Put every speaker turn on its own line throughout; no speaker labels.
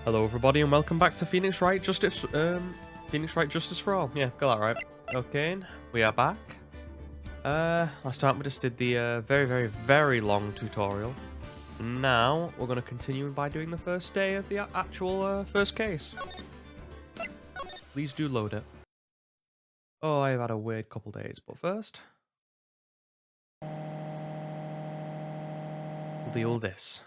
Hello everybody and welcome back to Phoenix Wright Justice for All. Yeah, got that right. Okay, we are back. Last time we just did the very long tutorial. Now we're gonna continue by doing the first day of the actual first case. Please do load it. Oh, I've had a weird couple days, but first we'll deal this.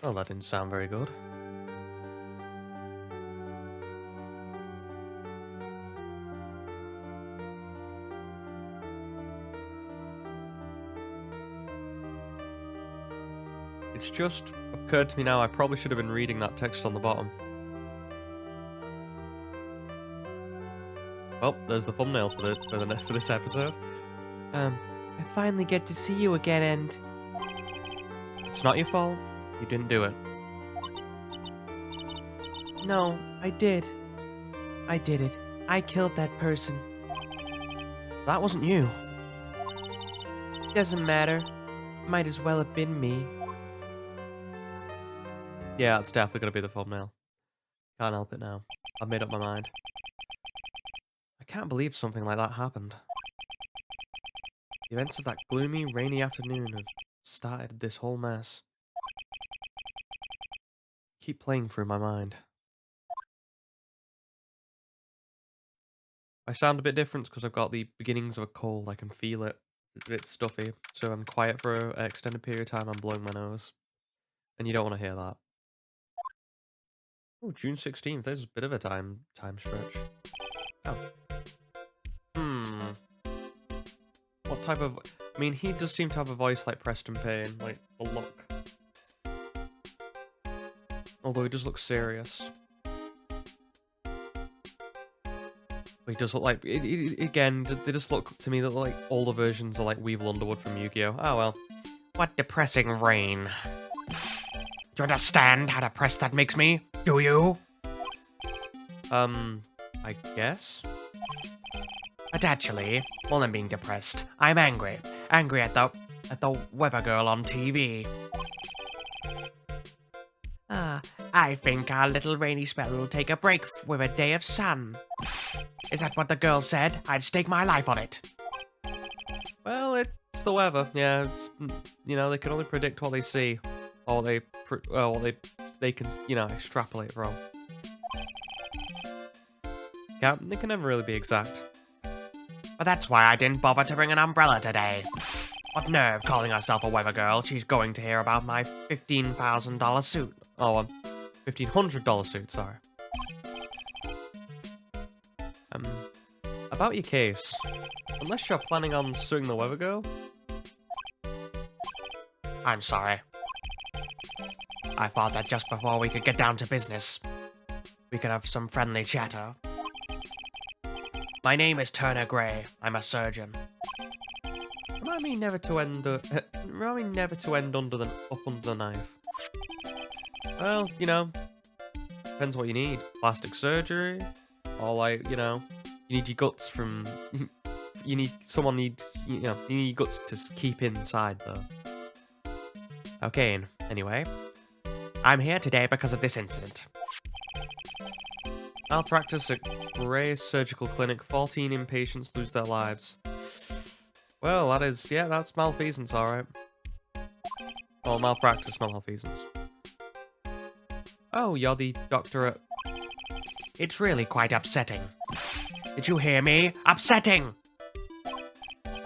Oh, that didn't sound very good. It's just occurred to me now I probably should have been reading that text on the bottom. Well, there's the thumbnail for this episode. I finally get to see you again, and it's not your fault. You didn't do it. No, I did. I did it. I killed that person. That wasn't you. Doesn't matter. Might as well have been me. Yeah, it's definitely gonna be the thumbnail. Can't help it now. I've made up my mind. I can't believe something like that happened. The events of that gloomy, rainy afternoon have started this whole mess. Keep playing through my mind. I sound a bit different because I've got the beginnings of a cold. I can feel it. It's a bit stuffy, so I'm quiet for an extended period of time. I'm blowing my nose. And you don't want to hear that. Oh, June 16th. There's a bit of a time stretch. Oh. What type of... I mean, he does seem to have a voice like Preston Payne, like a look. Although he does look serious. But he does look like... again, they just look to me that like older versions are like Weevil Underwood from Yu-Gi-Oh! Oh well. What depressing rain. Do you understand how depressed that makes me? Do you? I guess? But actually, more than being depressed, I'm angry. Angry at the weather girl on TV. I think our little rainy spell will take a break with a day of sun. Is that what the girl said? I'd stake my life on it. Well, it's the weather. Yeah, it's, you know, they can only predict what they see. Or they can, you know, extrapolate from. Yeah, they can never really be exact. But that's why I didn't bother to bring an umbrella today. What nerve calling herself a weather girl. She's going to hear about my $15,000 suit. Oh, $1,500 suit, sorry. About your case. Unless you're planning on suing the weather girl. I'm sorry. I thought that just before we could get down to business, we could have some friendly chatter. My name is Turner Gray. I'm a surgeon. Remind me never to end up under the knife. Well, you know, depends what you need. Plastic surgery, or like, you know, you need your guts from. You need your guts to keep inside though. Okay, anyway, I'm here today because of this incident. Malpractice at Gray Surgical Clinic. 14 inpatients lose their lives. Well, that's malfeasance, alright. Oh, malpractice, not malfeasance. Oh, you're the doctor at... It's really quite upsetting. Did you hear me? Upsetting!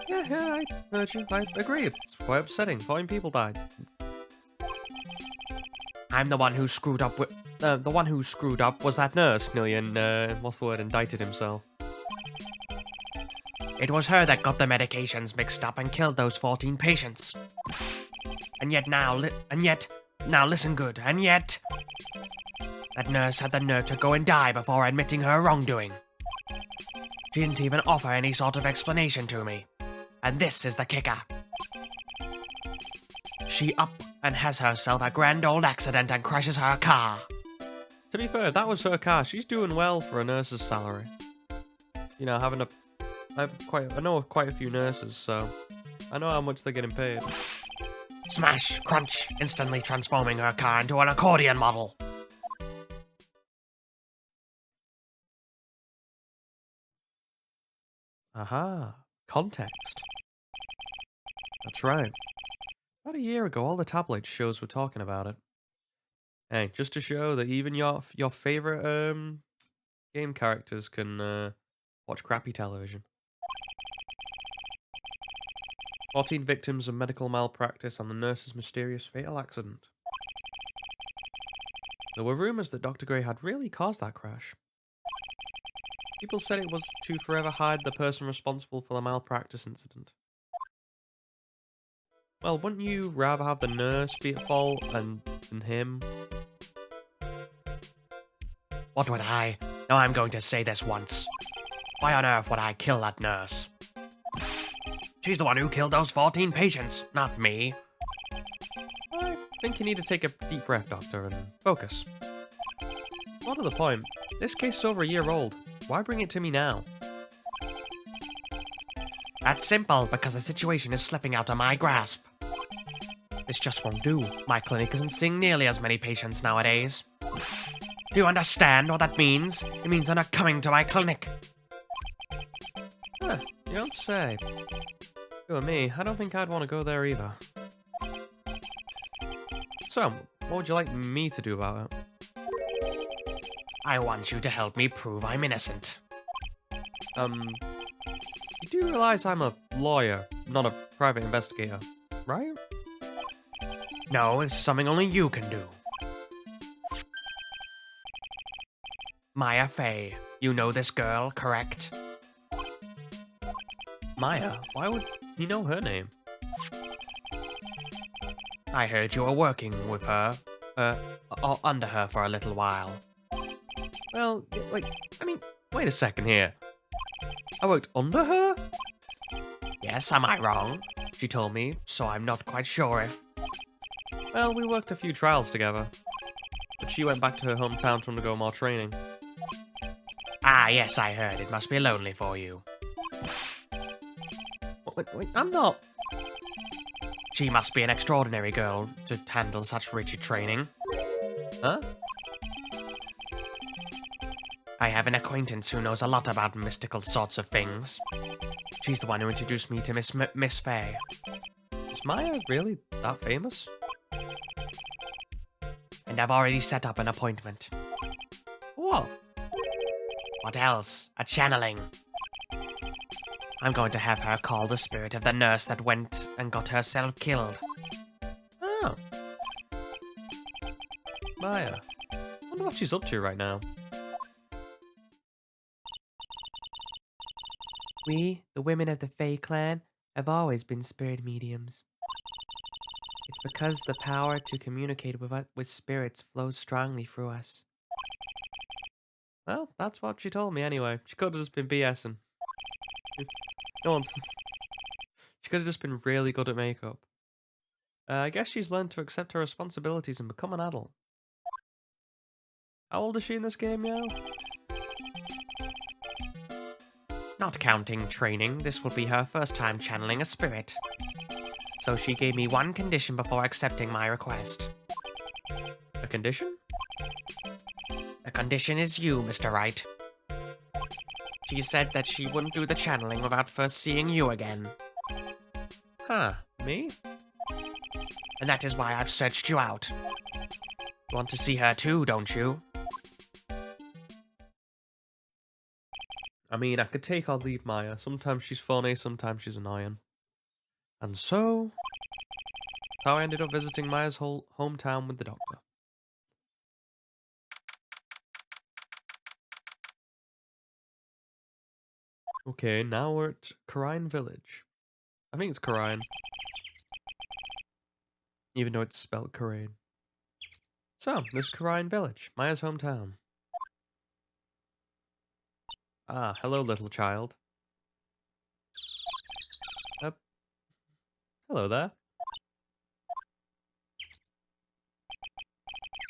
Yeah, I heard you. I agree. It's quite upsetting. 14 people died. I'm the one who screwed up with... the one who screwed up was that nurse, nearly indicted himself. It was her that got the medications mixed up and killed those 14 patients. Now listen good, and yet... That nurse had the nerve to go and die before admitting her wrongdoing. She didn't even offer any sort of explanation to me. And this is the kicker. She up and has herself a grand old accident and crashes her car. To be fair, that was her car. She's doing well for a nurse's salary. You know, I know quite a few nurses, so I know how much they're getting paid. Smash! Crunch! Instantly transforming her car into an accordion model. Aha. Context. That's right. About a year ago, all the tabloid shows were talking about it. Hey, just to show that even your favorite game characters can watch crappy television. 14 victims of medical malpractice and the nurse's mysterious fatal accident. There were rumors that Dr. Gray had really caused that crash. People said it was to forever hide the person responsible for the malpractice incident. Well, wouldn't you rather have the nurse be at fault than him? What would I? No, I'm going to say this once. Why on earth would I kill that nurse? She's the one who killed those 14 patients, not me. I think you need to take a deep breath, Doctor, and focus. More to the point, this case is over a year old. Why bring it to me now? That's simple, because the situation is slipping out of my grasp. This just won't do. My clinic isn't seeing nearly as many patients nowadays. Do you understand what that means? It means they're not coming to my clinic. Huh, you don't say. You and me, I don't think I'd want to go there either. So, what would you like me to do about it? I want you to help me prove I'm innocent. You do realize I'm a lawyer, not a private investigator, right? No, this is something only you can do. Maya Fey, you know this girl, correct? Maya? Why would you know her name? I heard you were working with her, or under her for a little while. Well, wait a second here. I worked under her? Yes, am I wrong? She told me, so I'm not quite sure if... Well, we worked a few trials together. But she went back to her hometown to undergo more training. Ah, yes, I heard. It must be lonely for you. Wait, I'm not... She must be an extraordinary girl to handle such rigid training. Huh? I have an acquaintance who knows a lot about mystical sorts of things. She's the one who introduced me to Miss Fey. Is Maya really that famous? And I've already set up an appointment. What? What else? A channeling. I'm going to have her call the spirit of the nurse that went and got herself killed. Oh. Maya. I wonder what she's up to right now. We, the women of the Fey clan, have always been spirit mediums. It's because the power to communicate with spirits flows strongly through us. Well, that's what she told me anyway. She could have just been BSing. No one's... She could have just been really good at makeup. I guess she's learned to accept her responsibilities and become an adult. How old is she in this game now? Not counting training, this will be her first time channeling a spirit. So she gave me one condition before accepting my request. A condition? The condition is you, Mr. Wright. She said that she wouldn't do the channeling without first seeing you again. Huh, me? And that is why I've searched you out. You want to see her too, don't you? I mean, I could take or leave Maya. Sometimes she's funny, sometimes she's annoying. And so... that's how I ended up visiting Maya's whole hometown with the doctor. Okay, now we're at Kerain Village. I think it's Kerain. Even though it's spelled Kerain. So, this is Kerain Village, Maya's hometown. Ah, hello, little child. Hello there.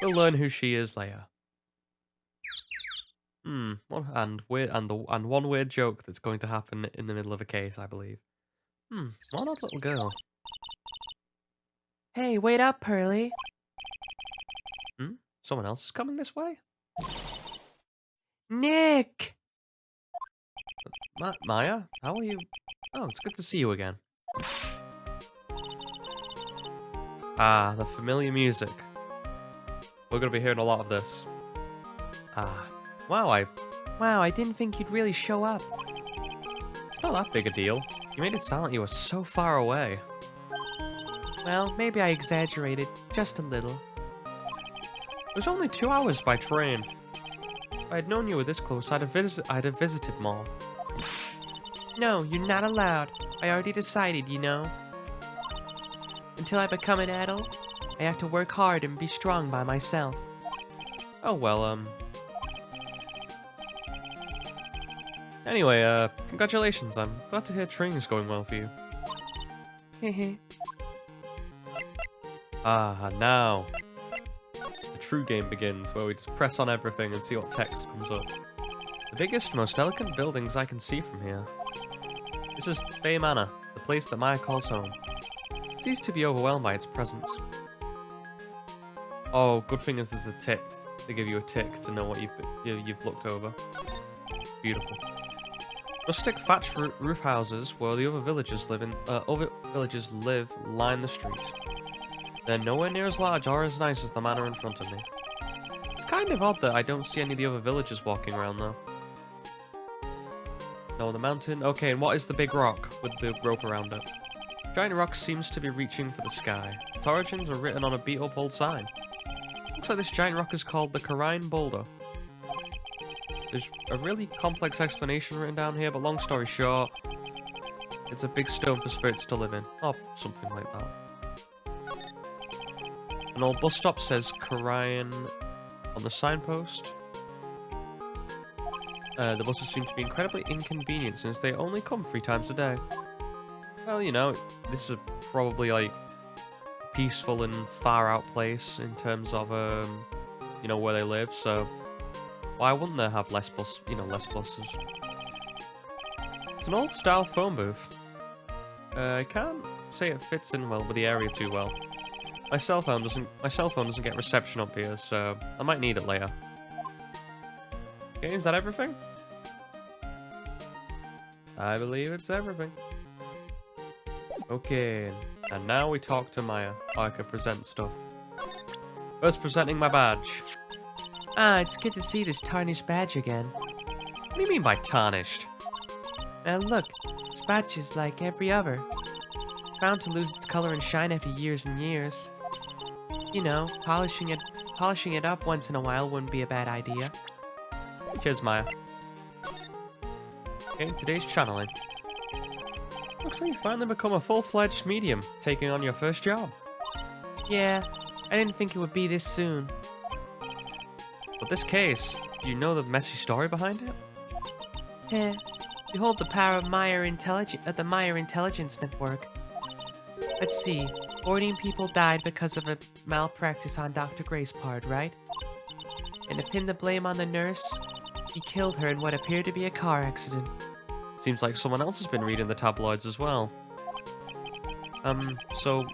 We'll learn who she is later. And one weird joke that's going to happen in the middle of a case, I believe. One odd little girl.
Hey, wait up, Pearly.
Someone else is coming this way?
Nick!
Maya, how are you? Oh, it's good to see you again. Ah, the familiar music. We're gonna be hearing a lot of this. Ah, wow,
Wow, I didn't think you'd really show up.
it's not that big a deal. You made it sound like you were so far away.
Well, maybe I exaggerated, just a little.
It was only 2 hours by train. If I had known you were this close, I'd have visited more.
No, you're not allowed. I already decided, you know. Until I become an adult, I have to work hard and be strong by myself.
Oh, well, Anyway, congratulations. I'm glad to hear training's going well for you.
Hehe.
Ah, now. The true game begins, where we just press on everything and see what text comes up. The biggest, most elegant buildings I can see from here. This is Fey Manor, the place that Maya calls home. It's easy to be overwhelmed by its presence. Oh, good thing is there's a tick. They give you a tick to know what you've looked over. Beautiful. Rustic thatched roof houses where the other villagers live line the street. They're nowhere near as large or as nice as the manor in front of me. It's kind of odd that I don't see any of the other villagers walking around though. No, the mountain. Okay, and what is the big rock with the rope around it? Giant rock seems to be reaching for the sky. Its origins are written on a beat-up old sign. Looks like this giant rock is called the Kerain Boulder. There's a really complex explanation written down here, but long story short, it's a big stone for spirits to live in, or something like that. An old bus stop says Kerain on the signpost. The buses seem to be incredibly inconvenient since they only come 3 times a day. Well, you know, this is probably like a peaceful and far out place in terms of you know, where they live, so why wouldn't they have less buses? It's an old style phone booth. I can't say it fits in well with the area too well. My cell phone doesn't get reception up here, so I might need it later. Okay, is that everything? I believe it's everything. Okay, and now we talk to Maya. I can present stuff. First, presenting my badge.
Ah, it's good to see this tarnished badge again.
What do you mean by tarnished?
Look, this badge is like every other. Bound to lose its color and shine after years and years. You know, polishing it up once in a while wouldn't be a bad idea.
Cheers, Maya. Okay, today's channeling. Looks like you finally become a full-fledged medium, taking on your first job.
Yeah, I didn't think it would be this soon.
But this case, do you know the messy story behind it?
Heh. Behold the power of the Maya Intelligence Network. Let's see. 14 people died because of a malpractice on Dr. Gray's part, right? And to pin the blame on the nurse, he killed her in what appeared to be a car accident.
Seems like someone else has been reading the tabloids as well. So,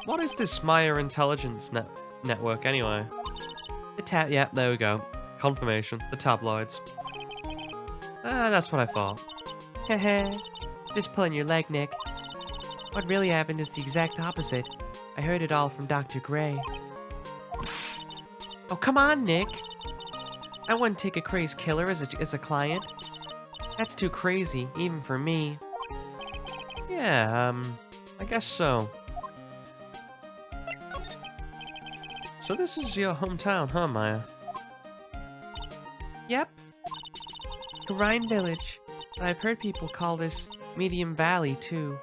what is this Maya Intelligence Network anyway? Yeah, there we go. Confirmation. The tabloids. Ah, that's what I thought.
Heh. Just pulling your leg, Nick. What really happened is the exact opposite. I heard it all from Dr. Gray. Oh, come on, Nick. I wouldn't take a crazed killer as a client. That's too crazy, even for me.
Yeah, I guess so. So this is your hometown, huh, Maya?
Yep. Kerain Village. But I've heard people call this Medium Valley, too.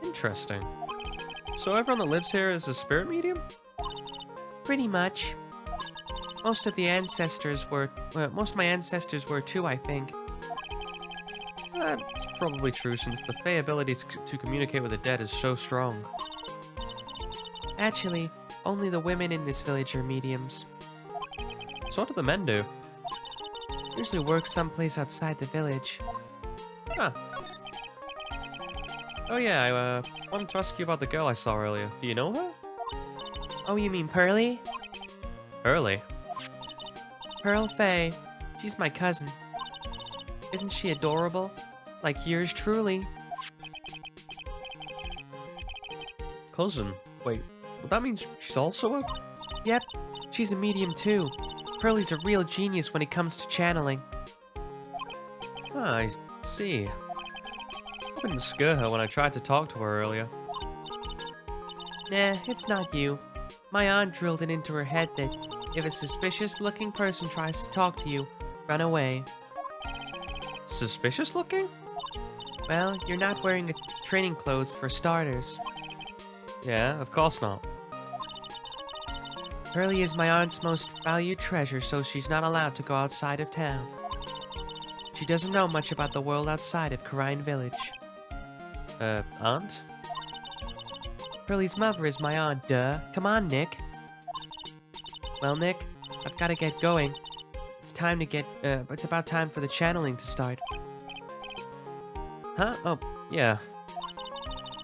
Interesting. So everyone that lives here is a spirit medium?
Pretty much. Most of my ancestors were too, I think.
That's probably true since the Fey ability to communicate with the dead is so strong.
Actually, only the women in this village are mediums.
So what do the men do?
Usually works someplace outside the village.
Huh. Oh yeah, I wanted to ask you about the girl I saw earlier. Do you know her?
Oh, you mean Pearly?
Early.
Pearl Faye. She's my cousin. Isn't she adorable? Like yours truly.
Cousin? Wait, but that means she's also a...
Yep, she's a medium too. Pearly's a real genius when it comes to channeling.
Ah, I see. I couldn't scare her when I tried to talk to her earlier.
Nah, it's not you. My aunt drilled it into her head that if a suspicious looking person tries to talk to you, run away.
Suspicious looking?
Well, you're not wearing training clothes for starters.
Yeah, of course not.
Pearly is my aunt's most valued treasure, so she's not allowed to go outside of town. She doesn't know much about the world outside of Kerain Village.
Aunt?
Pearly's mother is my aunt, duh. Come on, Nick. Well, Nick, I've got to get going. It's about time for the channeling to start.
Huh? Oh, yeah.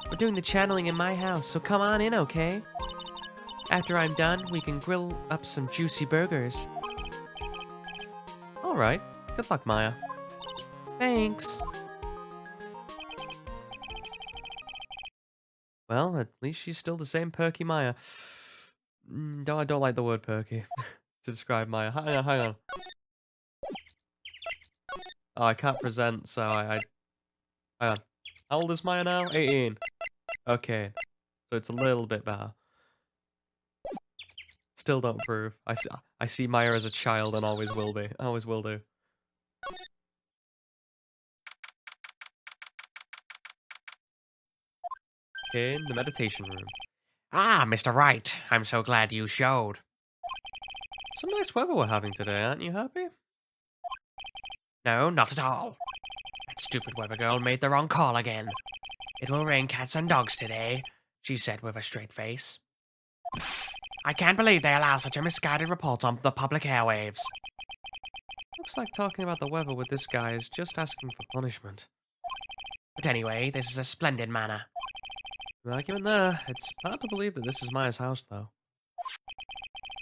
We're doing the channeling in my house, so come on in, okay? After I'm done, we can grill up some juicy burgers.
Alright. Good luck, Maya.
Thanks.
Well, at least she's still the same perky Maya. I don't like the word perky to describe Maya. Hang on. Oh, I can't present, so I... Hang on. How old is Maya now? 18. Okay. So it's a little bit better. Still don't approve. I see Maya as a child and always will be. Always will do. In the meditation room. Ah, Mr. Wright. I'm so glad you showed. Some nice weather we're having today, aren't you happy? No, not at all. That stupid weather girl made the wrong call again. It will rain cats and dogs today, she said with a straight face. I can't believe they allow such a misguided report on the public airwaves. Looks like talking about the weather with this guy is just asking for punishment. But anyway, this is a splendid manor. No argument there. It's hard to believe that this is Maya's house, though.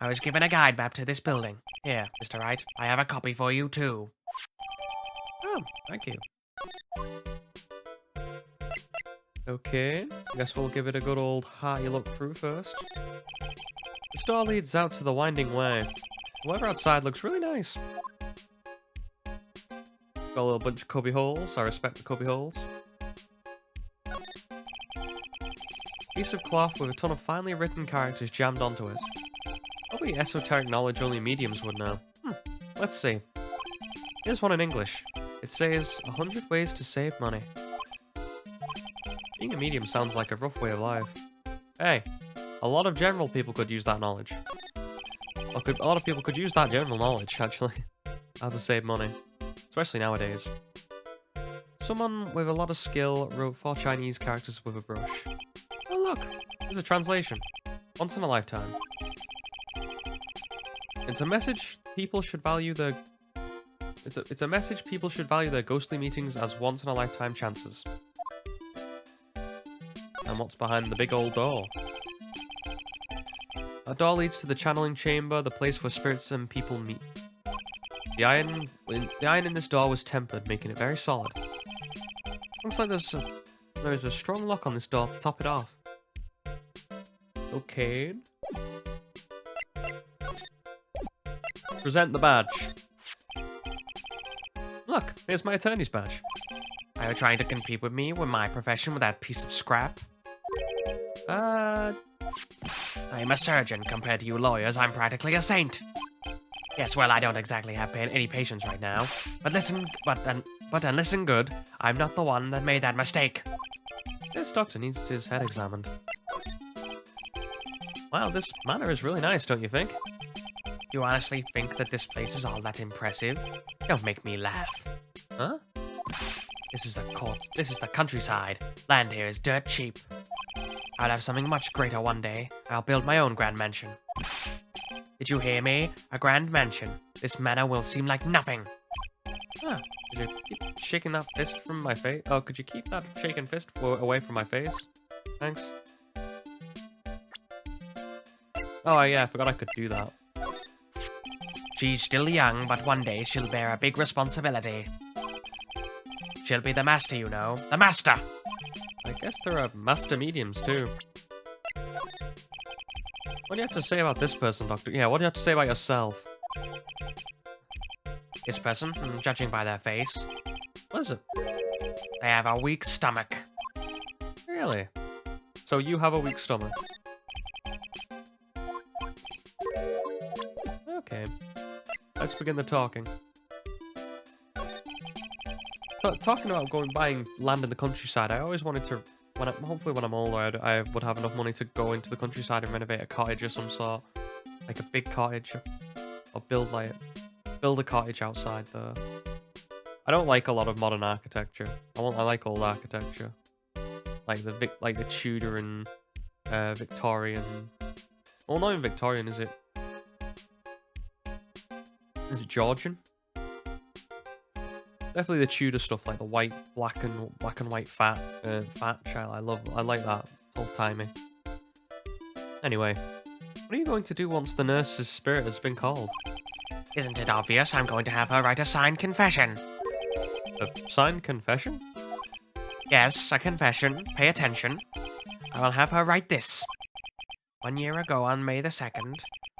I was given a guide map to this building. Here, Mr. Wright, I have a copy for you, too. Oh, thank you. Okay, guess we'll give it a good old hearty look through first. This door leads out to the winding way. The weather outside looks really nice. Got a little bunch of cubby holes. I respect the cubby holes. Piece of cloth with a ton of finely written characters jammed onto it. Probably esoteric knowledge only mediums would know. Let's see. Here's one in English. It says, 100 ways to save money. Being a medium sounds like a rough way of life. Hey, a lot of general people could use that knowledge. A lot of people could use that general knowledge, actually. How to save money. Especially nowadays. Someone with a lot of skill wrote 4 Chinese characters with a brush. Oh look, there's a translation. Once in a lifetime. It's a message people should value their... It's a message people should value their ghostly meetings as once in a lifetime chances. And what's behind the big old door? A door leads to the channeling chamber, the place where spirits and people meet. The iron in this door was tempered, making it very solid. Looks like there is a strong lock on this door to top it off. Okay. Present the badge. Look, here's my attorney's badge. Are you trying to compete with me with my profession with that piece of scrap? I am a surgeon. Compared to you lawyers, I'm practically a saint. Yes, well, I don't exactly have any patience right now. But listen good, I'm not the one that made that mistake. This doctor needs his head examined. Wow, this manor is really nice, don't you think? You honestly think that this place is all that impressive? Don't make me laugh. Huh? This is the countryside. Land here is dirt cheap. I'll have something much greater one day. I'll build my own grand mansion. Did you hear me? A grand mansion. This manor will seem like nothing.
Ah, could you keep shaking that fist from my face? Oh, could you keep that shaking fist away from my face? Thanks. Oh, yeah, I forgot I could do that.
She's still young, but one day she'll bear a big responsibility. She'll be the master, you know. The master!
I guess there are master mediums, too. What do you have to say about this person, Doctor? Yeah, what do you have to say about yourself?
This person, judging by their face,
What is it?
they have a weak stomach.
Really? So you have a weak stomach? Okay. Let's begin the talking. Talking about buying land in the countryside, I always wanted to, hopefully when I'm older, I would have enough money to go into the countryside and renovate a cottage of some sort. Like a big cottage. Or build a cottage outside there. I don't like a lot of modern architecture. I like old architecture. Like the Tudor and Victorian. Well, not even Victorian, is it? Is it Georgian? Definitely the Tudor stuff, like the black and white fat child. I like that. Old timey. Anyway, what are you going to do once the nurse's spirit has been called?
Isn't it obvious I'm going to have her write a signed confession?
A signed confession?
Yes, a confession. Pay attention. I will have her write this. 1 year ago on May the 2nd,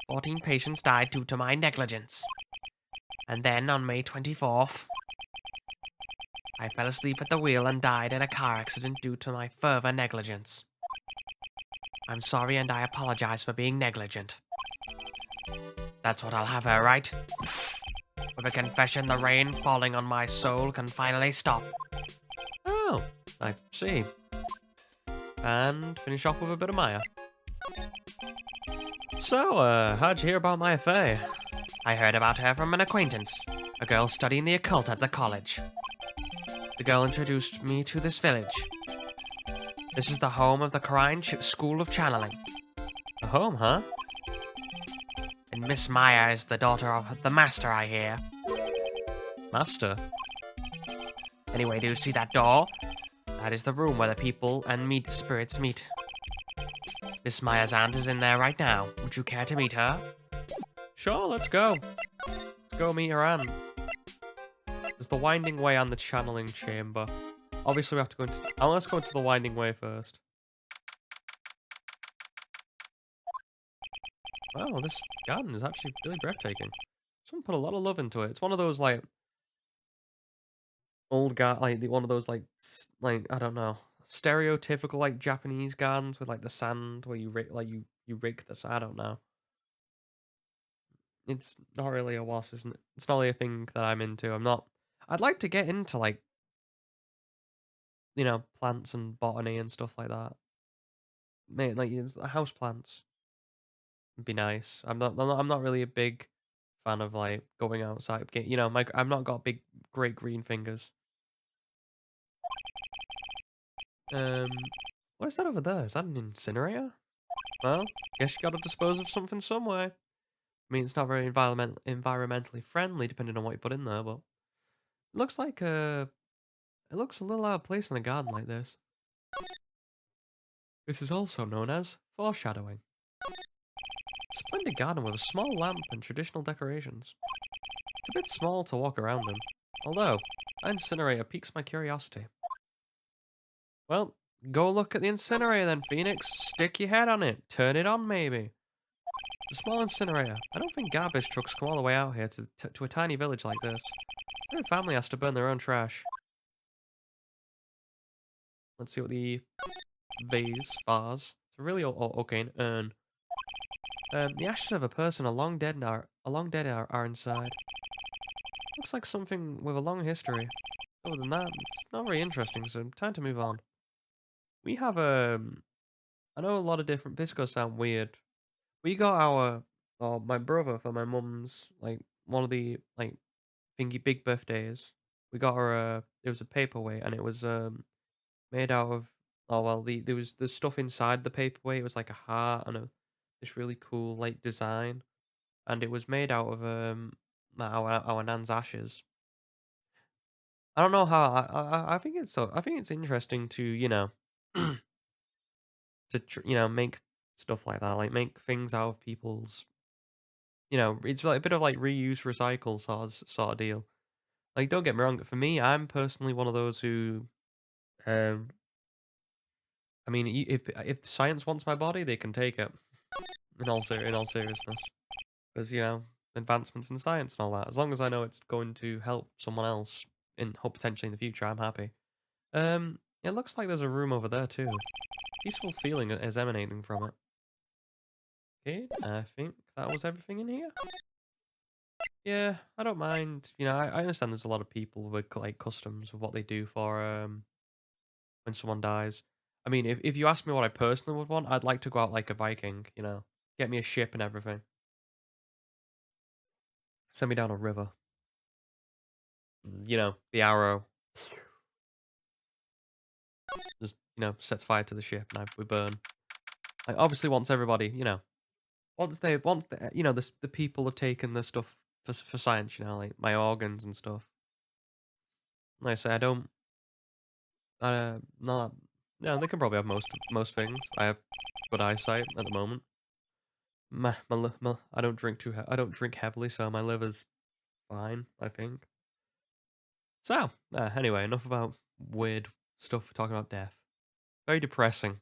14 patients died due to my negligence. And then on May 24th, I fell asleep at the wheel and died in a car accident due to my further negligence. I'm sorry and I apologize for being negligent. That's what I'll have her write. With a confession, the rain falling on my soul can finally stop.
Oh, I see. And finish off with a bit of Maya. So, how'd you hear about my affair?
I heard about her from an acquaintance, a girl studying the occult at the college. The girl introduced me to this village. This is the home of the Kerain School of Channeling.
A home, huh?
And Miss Maya is the daughter of the master, I hear.
Master?
Anyway, do you see that door? That is the room where the people and spirits meet. Miss Maya's aunt is in there right now. Would you care to meet her?
Sure, let's go. Let's go meet her aunt. There's the winding way and the channeling chamber. Obviously, we have to go into... Oh, let's go into the winding way first. Wow, this garden is actually really breathtaking. Someone put a lot of love into it. It's one of those, like... one of those, I don't know... stereotypical, like, Japanese gardens with, like, the sand where you rig this. I don't know. It's not really a wasp, isn't it? It's not really a thing that I'm into. I'd like to get into, like, plants and botany and stuff like that. Mate, like, house plants would be nice. I'm not really a big fan of, like, going outside. I've not got big, great green fingers. Um, what is that over there? Is that an incinerator? Well, guess you gotta dispose of something somewhere. I mean, it's not very environmentally friendly, depending on what you put in there, but it looks like it looks a little out of place in a garden like this. This is also known as foreshadowing. A splendid garden with a small lamp and traditional decorations. It's a bit small to walk around in, although that incinerator piques my curiosity. Well, go look at the incinerator then, Phoenix. Stick your head on it. Turn it on, maybe. It's a small incinerator. I don't think garbage trucks come all the way out here to a tiny village like this. Every family has to burn their own trash. Let's see what the vase. It's a really okay, an urn. The ashes of a person are long dead are inside. Looks like something with a long history. Other than that, it's not very interesting, so time to move on. We have I know a lot of different. This is gonna sound weird. We got my brother for my mum's like one of the like thingy big birthdays. We got her it was a paperweight and it was made out of there was the stuff inside the paperweight. It was like a heart and this really cool like design, and it was made out of our nan's ashes. I don't know how I think it's so I think it's interesting to, make stuff like that, like make things out of people's, it's like a bit of like reuse, recycle sort of deal. Like, don't get me wrong, for me, I'm personally one of those who, um, I mean, if science wants my body, they can take it. In all seriousness, because advancements in science and all that. As long as I know it's going to help someone else in hope potentially in the future, I'm happy. It looks like there's a room over there too. Peaceful feeling is emanating from it. Okay, I think that was everything in here. Yeah, I don't mind. I understand there's a lot of people with like customs of what they do for when someone dies. I mean, if you ask me what I personally would want, I'd like to go out like a Viking. Get me a ship and everything. Send me down a river. The arrow just sets fire to the ship and we burn. Like obviously once everybody once the people have taken the stuff for science, like my organs and stuff. Like I say, I don't. Not. No, they can probably have most things. I have good eyesight at the moment. I don't drink I don't drink heavily, so my liver's fine, I think. So, anyway, enough about weird stuff talking about death. Very depressing.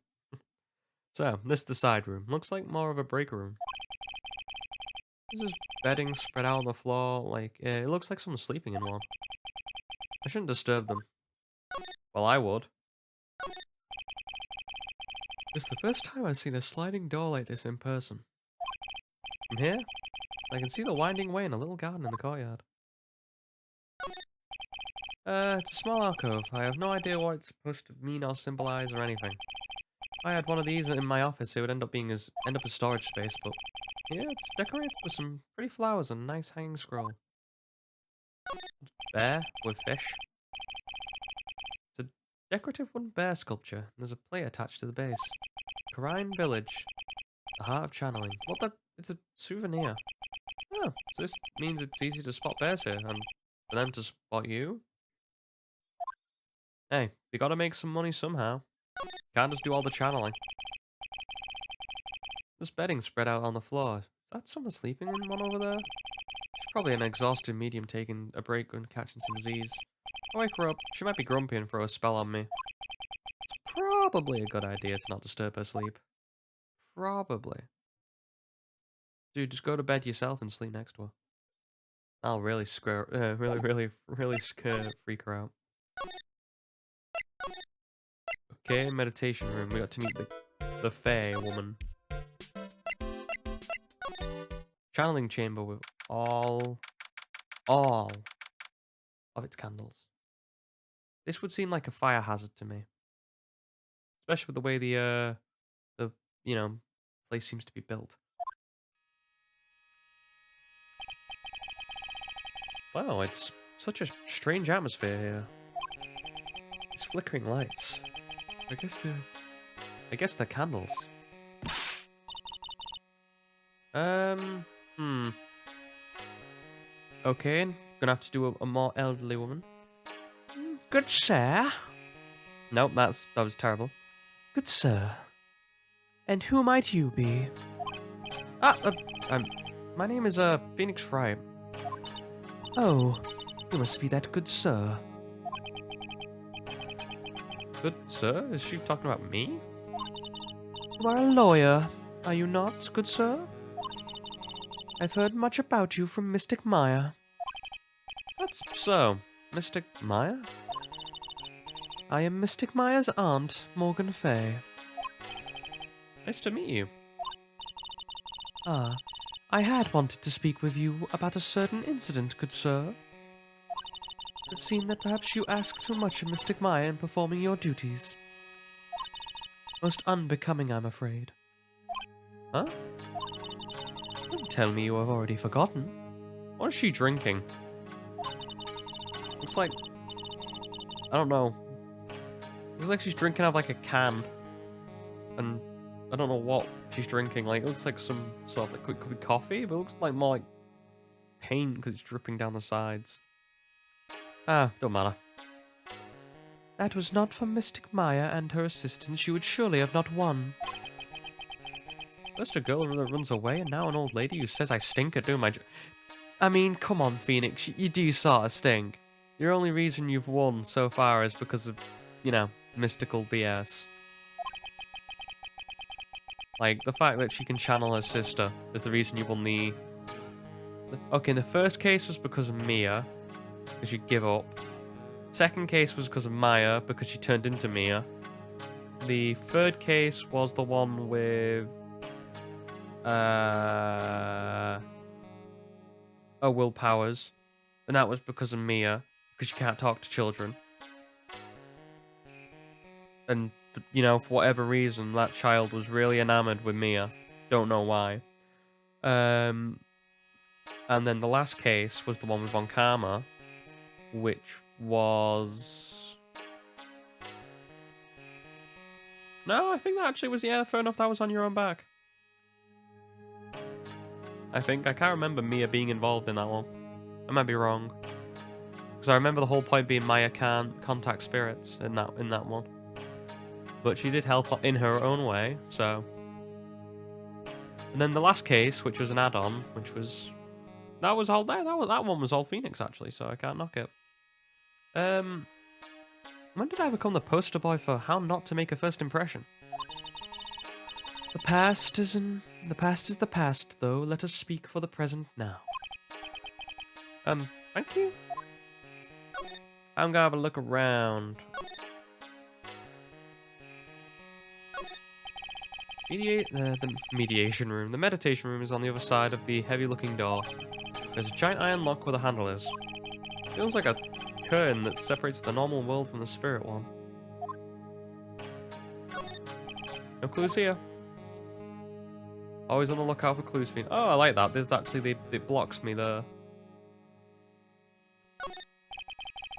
So, this is the side room. Looks like more of a break room. This is bedding spread out on the floor. Like, it looks like someone's sleeping in one. I shouldn't disturb them. Well, I would. It's the first time I've seen a sliding door like this in person. From here, I can see the winding way in a little garden in the courtyard. It's a small alcove. I have no idea what it's supposed to mean or symbolize or anything. If I had one of these in my office, it would end up as storage space, but yeah, it's decorated with some pretty flowers and a nice hanging scroll. Bear with fish. It's a decorative wooden bear sculpture, and there's a plate attached to the base. Kerain Village, the heart of channeling. What the? It's a souvenir. Oh, so this means it's easy to spot bears here, and for them to spot you? Hey, you gotta make some money somehow. Can't just do all the channeling. There's bedding spread out on the floor. Is that someone sleeping in one over there? She's probably an exhausted medium taking a break and catching some Z's. I'll wake her up. She might be grumpy and throw a spell on me. It's probably a good idea to not disturb her sleep. Probably. Dude, just go to bed yourself and sleep next to her. I'll really really freak her out. Okay, meditation room. We got to meet the Fae woman. Channeling chamber with all of its candles. This would seem like a fire hazard to me, especially with the way the place seems to be built. Wow, it's such a strange atmosphere here. These flickering lights. I guess they're candles. Hmm. Okay, gonna have to do a more elderly woman. Good sir. Nope, that was terrible. Good sir. And who might you be? My name is Phoenix Wright. Oh, you must be that good sir. Good sir? Is she talking about me? You are a lawyer, are you not, good sir? I've heard much about you from Mystic Maya. That's so. Mystic Maya? I am Mystic Maya's aunt, Morgan Fay. Nice to meet you. Ah, I had wanted to speak with you about a certain incident, good sir. It seemed that perhaps you asked too much of Mystic Maya in performing your duties. Most unbecoming, I'm afraid. Huh? Don't tell me you have already forgotten. What is she drinking? Looks like... I don't know. Looks like she's drinking out of like a can. And I don't know what she's drinking. Like, it looks like some sort of... Like, could be coffee, but it looks like more like paint because it's dripping down the sides. Ah, don't matter. that was not for Mystic Maya and her assistants, you would surely have not won.
First a girl that runs away, and now an old lady who says I stink at doing my job.
I mean, come on, Phoenix, you do sort of stink.
The only reason you've won so far is because of, you know, mystical BS. Like, the fact that she can channel her sister is the reason you won the... Okay, the first case was because of Mia, because you give up. Second case was because of Maya, because she turned into Mia. The third case was the one with... Will Powers. And that was because of Mia, because she can't talk to children. And, you know, for whatever reason, that child was really enamored with Mia. Don't know why. And then the last case was the one with Von Karma, which was... No, I think that actually was, yeah, fair enough, that was on your own back. I think. I can't remember Mia being involved in that one. I might be wrong. Because I remember the whole point being Maya can't contact spirits in that one. But she did help in her own way, so... And then the last case, which was an add-on, which was... That was all there. That one was all Phoenix, actually, so I can't knock it. When did I become the poster boy for how not to make a first impression?
The past is the past, though. Let us speak for the present now.
Thank you. I'm gonna have a look around. The mediation room. The meditation room is on the other side of the heavy-looking door. There's a giant iron lock where the handle is. Feels like a curtain that separates the normal world from the spirit one. No clues here. Always on the lookout for clues. Oh, I like that. There's actually it blocks me there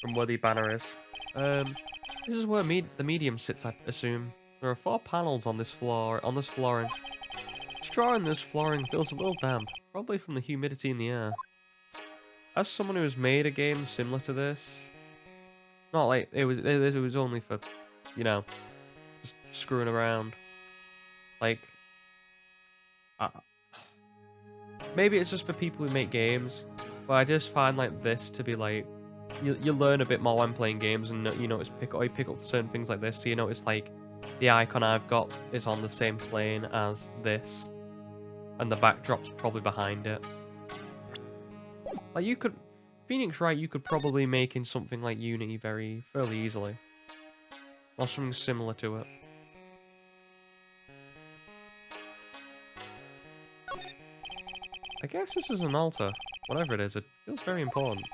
from where the banner is. This is where the medium sits, I assume. There are 4 panels on this flooring. Straw in this flooring feels a little damp, probably from the humidity in the air. As someone who has made a game similar to this, not like it was only for, you know, just screwing around. Like, maybe it's just for people who make games, but I just find like this to be like, you learn a bit more when playing games, and you notice you pick up certain things like this. So you notice like the icon I've got is on the same plane as this, and the backdrop's probably behind it. Like you could, Phoenix Wright, you could probably make in something like Unity fairly easily, or something similar to it. I guess this is an altar. Whatever it is, it feels very important.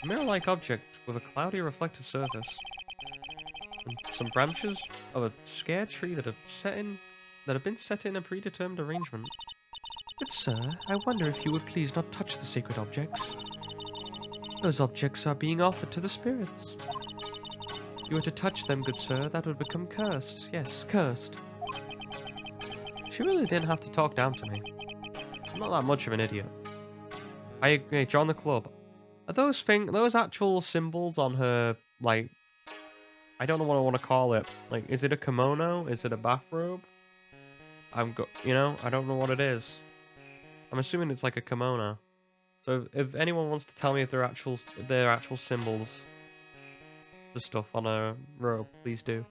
A mirror-like object with a cloudy reflective surface. And some branches of a scared tree that have been set in a predetermined arrangement.
Good sir, I wonder if you would please not touch the sacred objects. Those objects are being offered to the spirits. If you were to touch them, good sir, that would become cursed. Yes, cursed.
She really didn't have to talk down to me. I'm not that much of an idiot. I agree, join the club. Are those actual symbols on her, like, I don't know what I want to call it. Like, is it a kimono? Is it a bathrobe? You know, I don't know what it is. I'm assuming it's like a kimono. So if anyone wants to tell me if they're actual symbols for stuff on a robe, please do.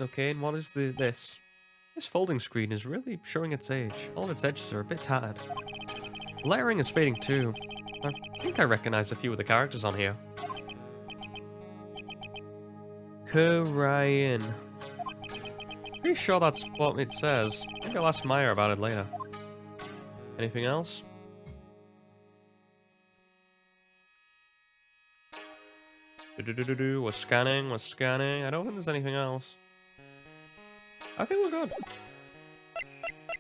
Okay, and what is this? This folding screen is really showing its age. All of its edges are a bit tattered. The lettering is fading too. I think I recognize a few of the characters on here. Kerain. Pretty sure that's what it says. Maybe I'll ask Maya about it later. Anything else? We're scanning. I don't think there's anything else. I think we're good.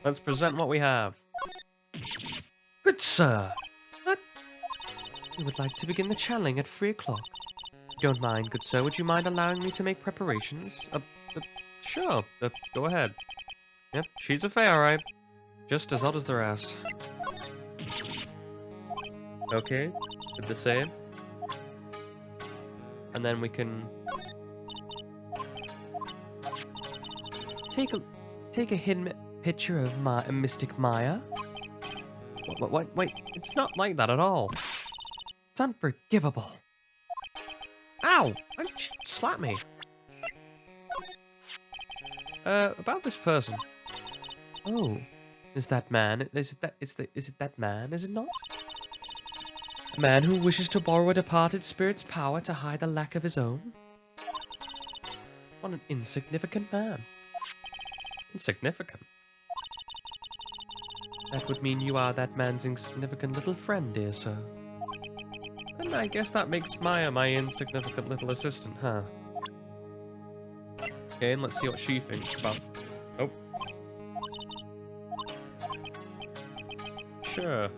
Let's present what we have.
Good sir, we would like to begin the channeling at 3 o'clock. Don't mind, good sir. Would you mind allowing me to make preparations?
Sure. Go ahead. Yep, she's a fae, alright. Just as odd as the rest. Okay, did the same.
and then we can take a hidden picture of Mystic Maya. Wait, it's not like that at all. It's unforgivable. Ow! She slapped me. About this person. Oh, is that man? Is it that man? Is it not? A man who wishes to borrow a departed spirit's power to hide the lack of his own? What an insignificant man. Insignificant? That would mean you are that man's insignificant little friend, dear sir. And I guess that makes Maya my insignificant little assistant, huh? Okay, and let's see what she thinks about... Oh. Sure.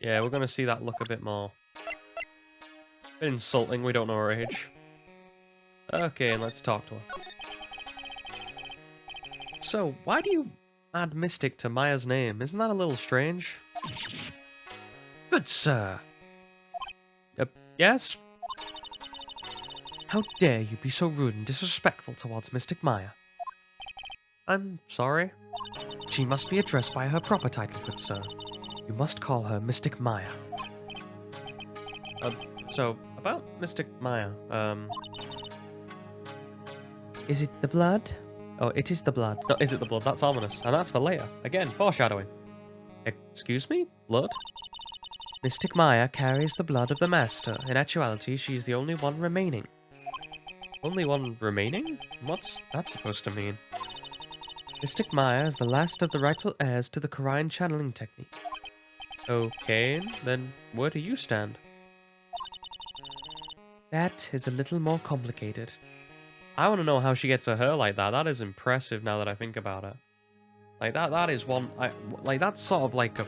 Yeah, we're gonna see that look a bit more. Bit insulting, we don't know her age. Okay, and let's talk to her. So, why do you add Mystic to Maya's name? Isn't that a little strange? Good sir. Yes? How dare you be so rude and disrespectful towards Mystic Maya? I'm sorry. She must be addressed by her proper title, good sir. You must call her Mystic Maya. So, about Mystic Maya, Is it the blood? Oh, it is the blood. No, is it the blood? That's ominous. And that's for later. Again, foreshadowing. Excuse me? Blood? Mystic Maya carries the blood of the Master. In actuality, she's the only one remaining. Only one remaining? What's that supposed to mean? Mystic Maya is the last of the rightful heirs to the Kerain channeling technique. Okay, then where do you stand? That is a little more complicated. I want to know how she gets her hair like that. That is impressive now that I think about it. Like that is one, like that's sort of like a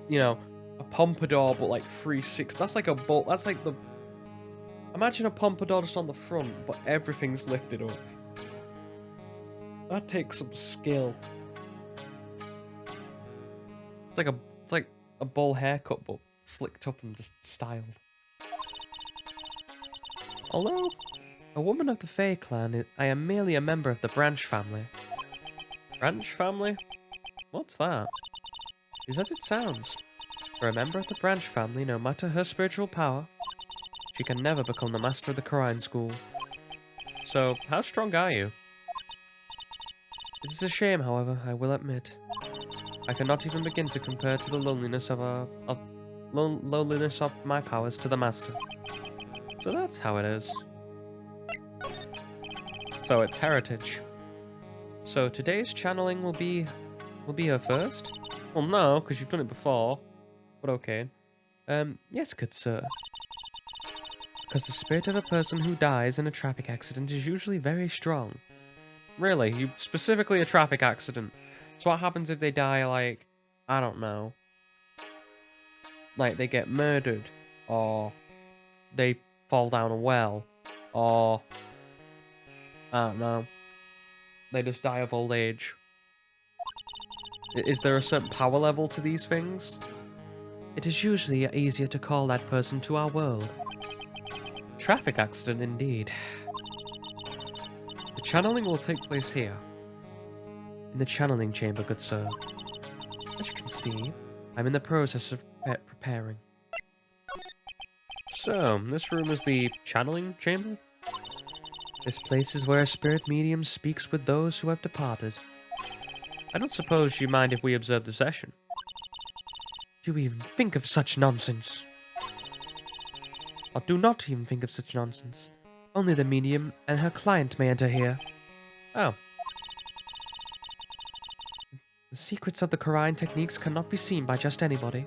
you know, a pompadour but like 360. That's like a bolt. That's like the, imagine a pompadour just on the front, but everything's lifted up. That takes some skill. It's like a bowl haircut but flicked up and just styled. Although a woman of the Fae clan, I am merely a member of the Branch family. Branch family? What's that? Is as it sounds. For a member of the Branch family, no matter her spiritual power, she can never become the master of the Kerain School. So, how strong are you? It is a shame, however, I will admit. I cannot even begin to compare to the loneliness loneliness of my powers to the master. So that's how it is. So it's heritage. So today's channeling will be her first? Well, no, because you've done it before. But okay. Yes, good sir. Because the spirit of a person who dies in a traffic accident is usually very strong. Really? You specifically a traffic accident. So what happens if they die, like, I don't know. Like, they get murdered. Or they fall down a well. Or, I don't know. They just die of old age. Is there a certain power level to these things? It is usually easier to call that person to our world. Traffic accident indeed. The channeling will take place here. In the channeling chamber, good sir. As you can see, I'm in the process of preparing. So, this room is the channeling chamber? This place is where a spirit medium speaks with those who have departed. I don't suppose you mind if we observe the session. Do you even think of such nonsense? Or do not even think of such nonsense. Only the medium and her client may enter here. Oh. The secrets of the Kerain techniques cannot be seen by just anybody.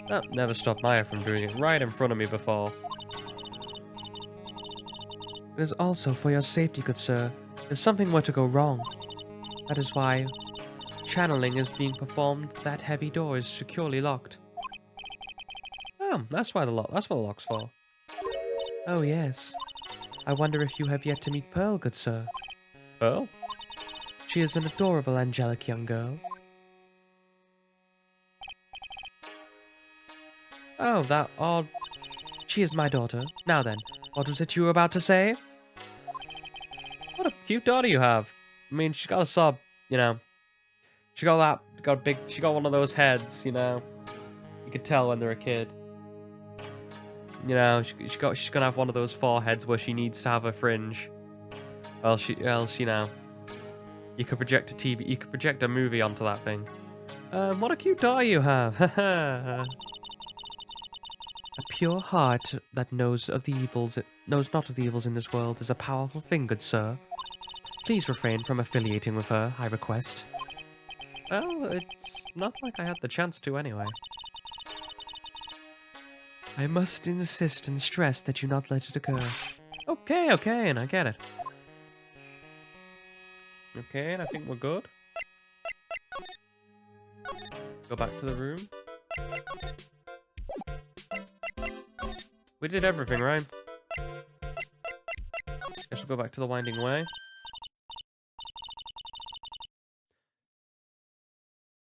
That never stopped Maya from doing it right in front of me before. It is also for your safety, good sir, if something were to go wrong. That is why channeling is being performed. That heavy door is securely locked. Oh, that's what the lock's for. Oh yes. I wonder if you have yet to meet Pearl, good sir. Pearl? She is an adorable angelic young girl. Oh, that odd. She is my daughter. Now then, what was it you were about to say? What a cute daughter you have. I mean, she's got a sob, you know. She got one of those heads, you know. You could tell when they're a kid. You know, she's gonna have one of those foreheads where she needs to have a fringe. Else, you know, you could project a movie onto that thing. What a cute daughter you have. A pure heart that knows not of the evils in this world is a powerful thing, good sir. Please refrain from affiliating with her, I request. Well, it's not like I had the chance to anyway. I must insist and stress that you not let it occur. Okay, and I get it. Okay, and I think we're good. Go back to the room. We did everything, right? Guess we'll go back to the winding way.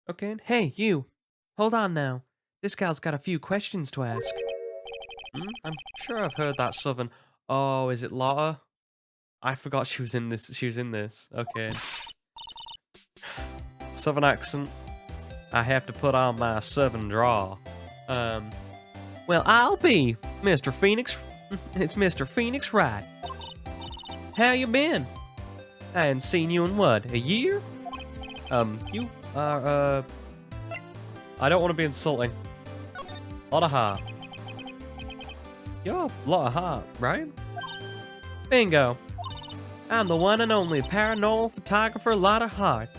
Okay, hey, you! Hold on now. This gal's got a few questions to ask. I'm sure I've heard that southern... Oh, is it Lotta? I forgot she was in this. Okay. Southern accent. I have to put on my southern drawl. Well, I'll be Mr. Phoenix. It's Mr. Phoenix Wright. How you been? I hadn't seen you in what, a year? You are, I don't want to be insulting. Lotta Hart. You're Lotta Hart, right? Bingo. I'm the one and only paranormal photographer Lotta Hart.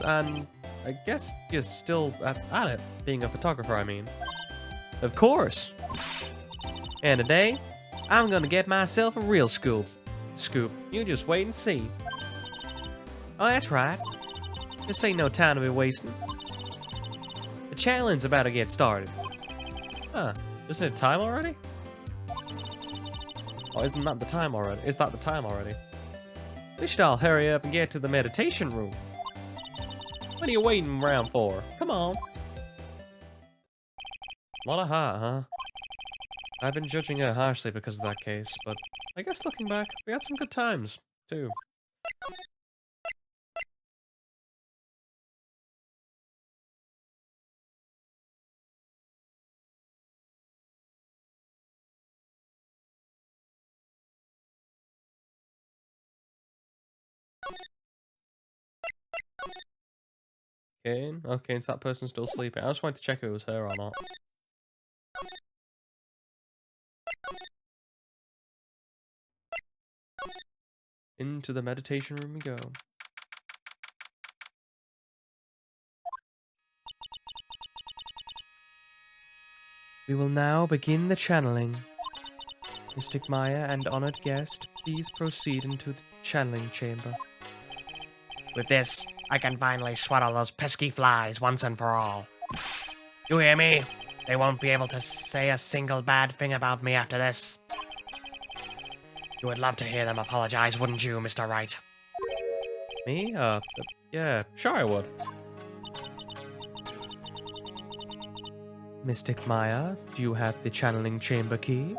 And I guess you're still at it, being a photographer, I mean. Of course. And today, I'm gonna get myself a real scoop. You just wait and see. Oh, that's right. This ain't no time to be wasting. The challenge is about to get started. Huh. Isn't it time already? Oh, isn't that the time already? Is that the time already? We should all hurry up and get to the meditation room. What are you waiting around for? Come on. Lot of heart, huh? I've been judging her harshly because of that case, but I guess looking back, we had some good times, too. Okay, so that person's still sleeping. I just wanted to check if it was her or not. Into the meditation room we go. We will now begin the channeling. Mystic Maya and honored guest, please proceed into the channeling chamber.
With this, I can finally swallow those pesky flies once and for all. You hear me? They won't be able to say a single bad thing about me after this. You would love to hear them apologize, wouldn't you, Mr. Wright?
Me? Yeah, sure I would. Mystic Maya, do you have the channeling chamber key?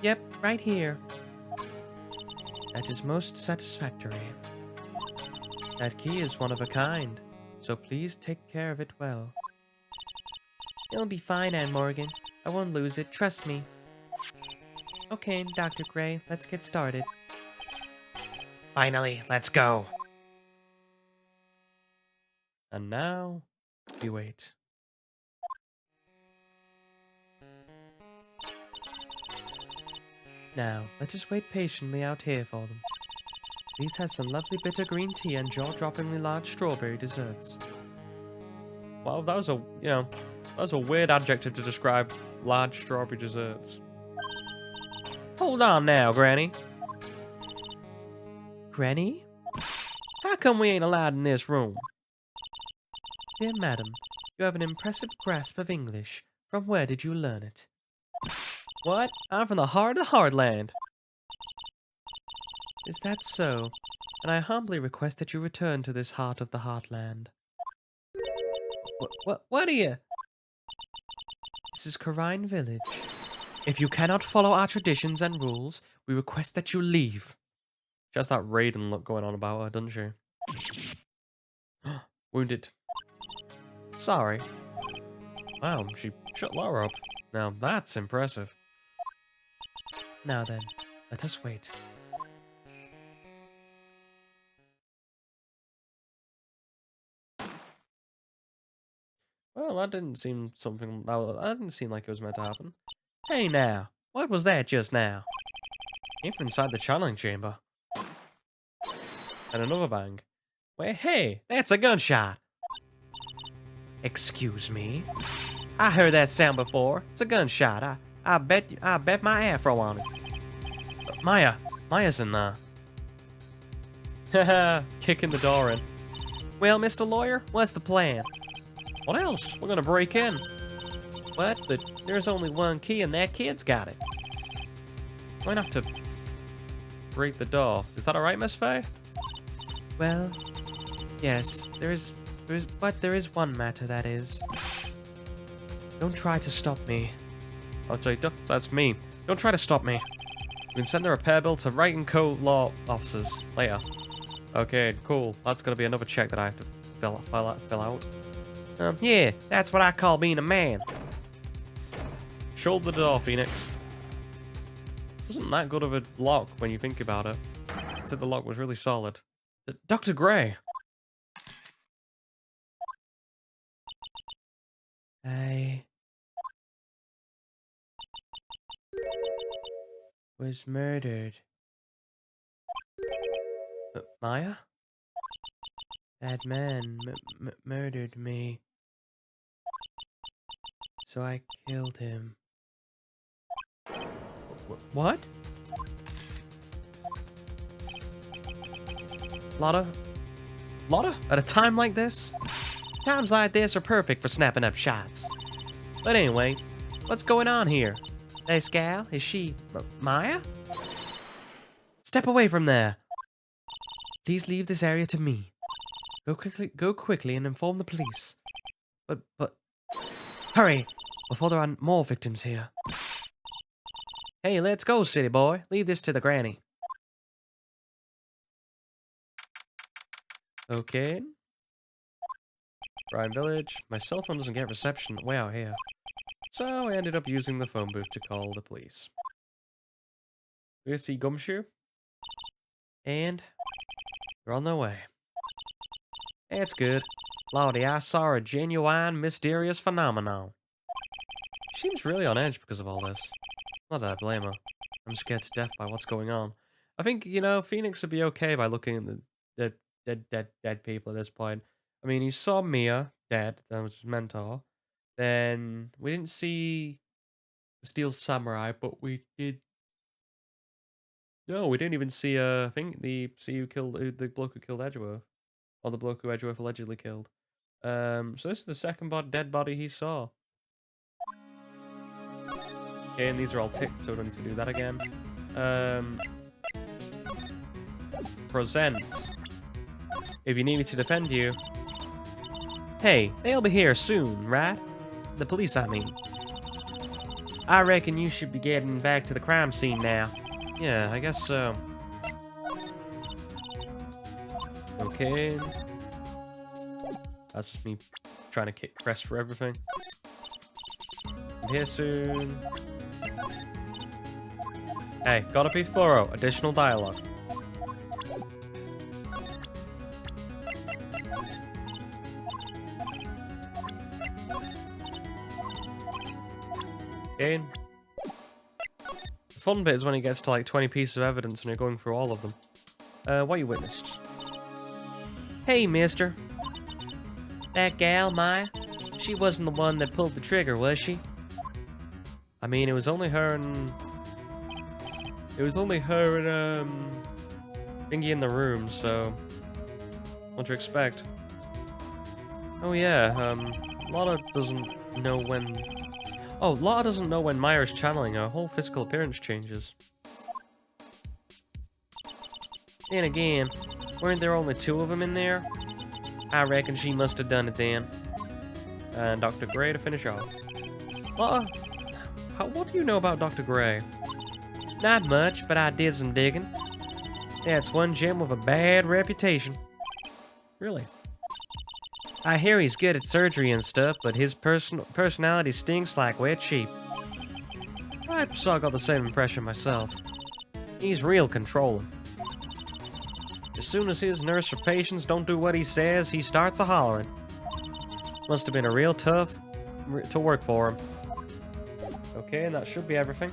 Yep, right here. That is most satisfactory. That key is one of a kind, so please take care of it well. It'll be fine, Anne Morgan. I won't lose it, trust me. Okay, Dr. Gray, let's get started.
Finally, let's go.
And now, we wait. Now, let us wait patiently out here for them. Please have some lovely bitter green tea and jaw-droppingly large strawberry desserts. Wow, that was a weird adjective to describe large strawberry desserts. Hold on now, Granny. Granny? How come we ain't allowed in this room? Dear madam, you have an impressive grasp of English. From where did you learn it? What? I'm from the heart of the Heartland. Is that so? And I humbly request that you return to this heart of the Heartland. What are you? This is Kerain Village. If you cannot follow our traditions and rules, we request that you leave. She has that Raiden look going on about her, doesn't she? Wounded. Sorry. Wow, she shut Laura up. Now that's impressive. Now then, let us wait. Well, that didn't seem something. That didn't seem like it was meant to happen. Hey now, what was that just now? Came from inside the channeling chamber. And another bang. Wait, hey, that's a gunshot. Excuse me. I heard that sound before. It's a gunshot. I bet my afro on it. Maya's in there. Haha, kicking the door in. Well, Mr. Lawyer, what's the plan? What else? We're gonna break in. What? But there's only one key and that kid's got it. Might have to break the door. Is that alright, Miss Faye? Well, yes, there is one matter that is. Don't try to stop me. I'll tell you, that's me. Don't try to stop me. You can send a repair bill to Wright & Co. law officers later. Okay, cool. That's gonna be another check that I have to fill out. Yeah, that's what I call being a man. Shoulder the door, Phoenix. Wasn't that good of a lock when you think about it. Except the lock was really solid. Dr. Gray. I was murdered. Maya? That man murdered me. So I killed him. What? Lotta? At a time like this? Times like this are perfect for snapping up shots. But anyway, what's going on here? This gal, is she Maya? Step away from there. Please leave this area to me. Go quickly and inform the police. But hurry, before there are more victims here. Hey, let's go, city boy. Leave this to the granny. Okay. Ryan Village. My cell phone doesn't get reception way out here. So I ended up using the phone booth to call the police. Do you see Gumshoe? And they're on their way. That's good. Lordy, I saw a genuine, mysterious phenomenon. She seems really on edge because of all this. Not that I blame her. I'm scared to death by what's going on. I think, you know, Phoenix would be okay by looking at the dead people at this point. I mean, he saw Mia dead. That was his mentor. Then we didn't see the Steel Samurai, but we did. No, we didn't even see. I think the bloke who killed Edgeworth, or the bloke who Edgeworth allegedly killed. So this is the second dead body he saw. Okay, and these are all ticked, so we don't need to do that again. Present. If you need me to defend you. Hey, they'll be here soon, right? The police, I mean. I reckon you should be getting back to the crime scene now. Yeah, I guess so. Okay. That's just me trying to kick press for everything. I'm here soon. Hey, gotta be thorough. Additional dialogue. Okay. The fun bit is when he gets to like 20 pieces of evidence and you're going through all of them. What you witnessed? Hey, mister. That gal, Maya, she wasn't the one that pulled the trigger, was she? I mean, it was only her and... Thingy in the room, so... What'd you expect? Oh yeah, Lotta doesn't know when... Oh, Lotta doesn't know when Maya's channeling, her whole physical appearance changes. Then again, weren't there only two of them in there? I reckon she must have done it then.
and Dr. Gray to finish off. What do you know about Dr. Gray? Not much, but I did some digging. Yeah, it's one gym with a bad reputation. Really? I hear he's good at surgery and stuff, but his personality stinks like wet sheep. I saw got the same impression myself. He's real controlling. As soon as his nurse or patients don't do what he says, he starts a-hollering. Must have been a real tough to work for him. Okay, and that should be everything.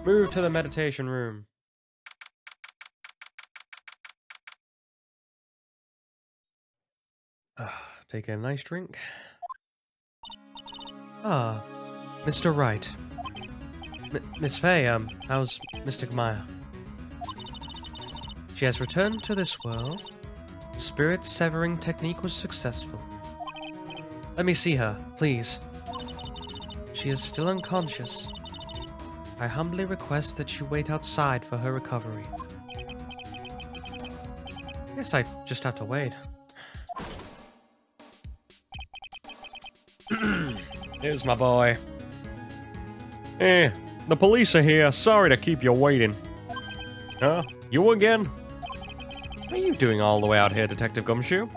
Move to the meditation room. Take a nice drink. Ah, Mr. Wright. Miss Faye, how's Mystic Maya? She has returned to this world. The spirit severing technique was successful. Let me see her, please. She is still unconscious. I humbly request that you wait outside for her recovery. Guess I just have to wait. Here's my boy. The police are here. Sorry to keep you waiting. Huh? You again? What are you doing all the way out here, Detective Gumshoe?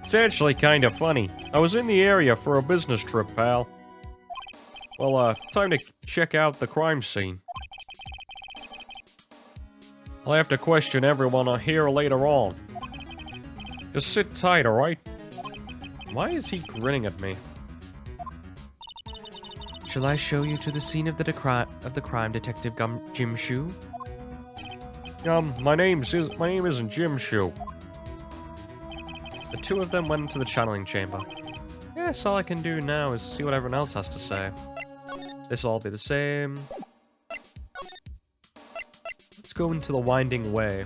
It's actually kind of funny. I was in the area for a business trip, pal. Well, time to check out the crime scene. I'll have to question everyone here later on. Just sit tight, alright? Why is he grinning at me? Shall I show you to the scene of the crime, Detective Jim Shoe? My name isn't Jim Shoe. The two of them went into the channeling chamber. Yes, all I can do now is see what everyone else has to say. This'll all be the same. Let's go into the winding way.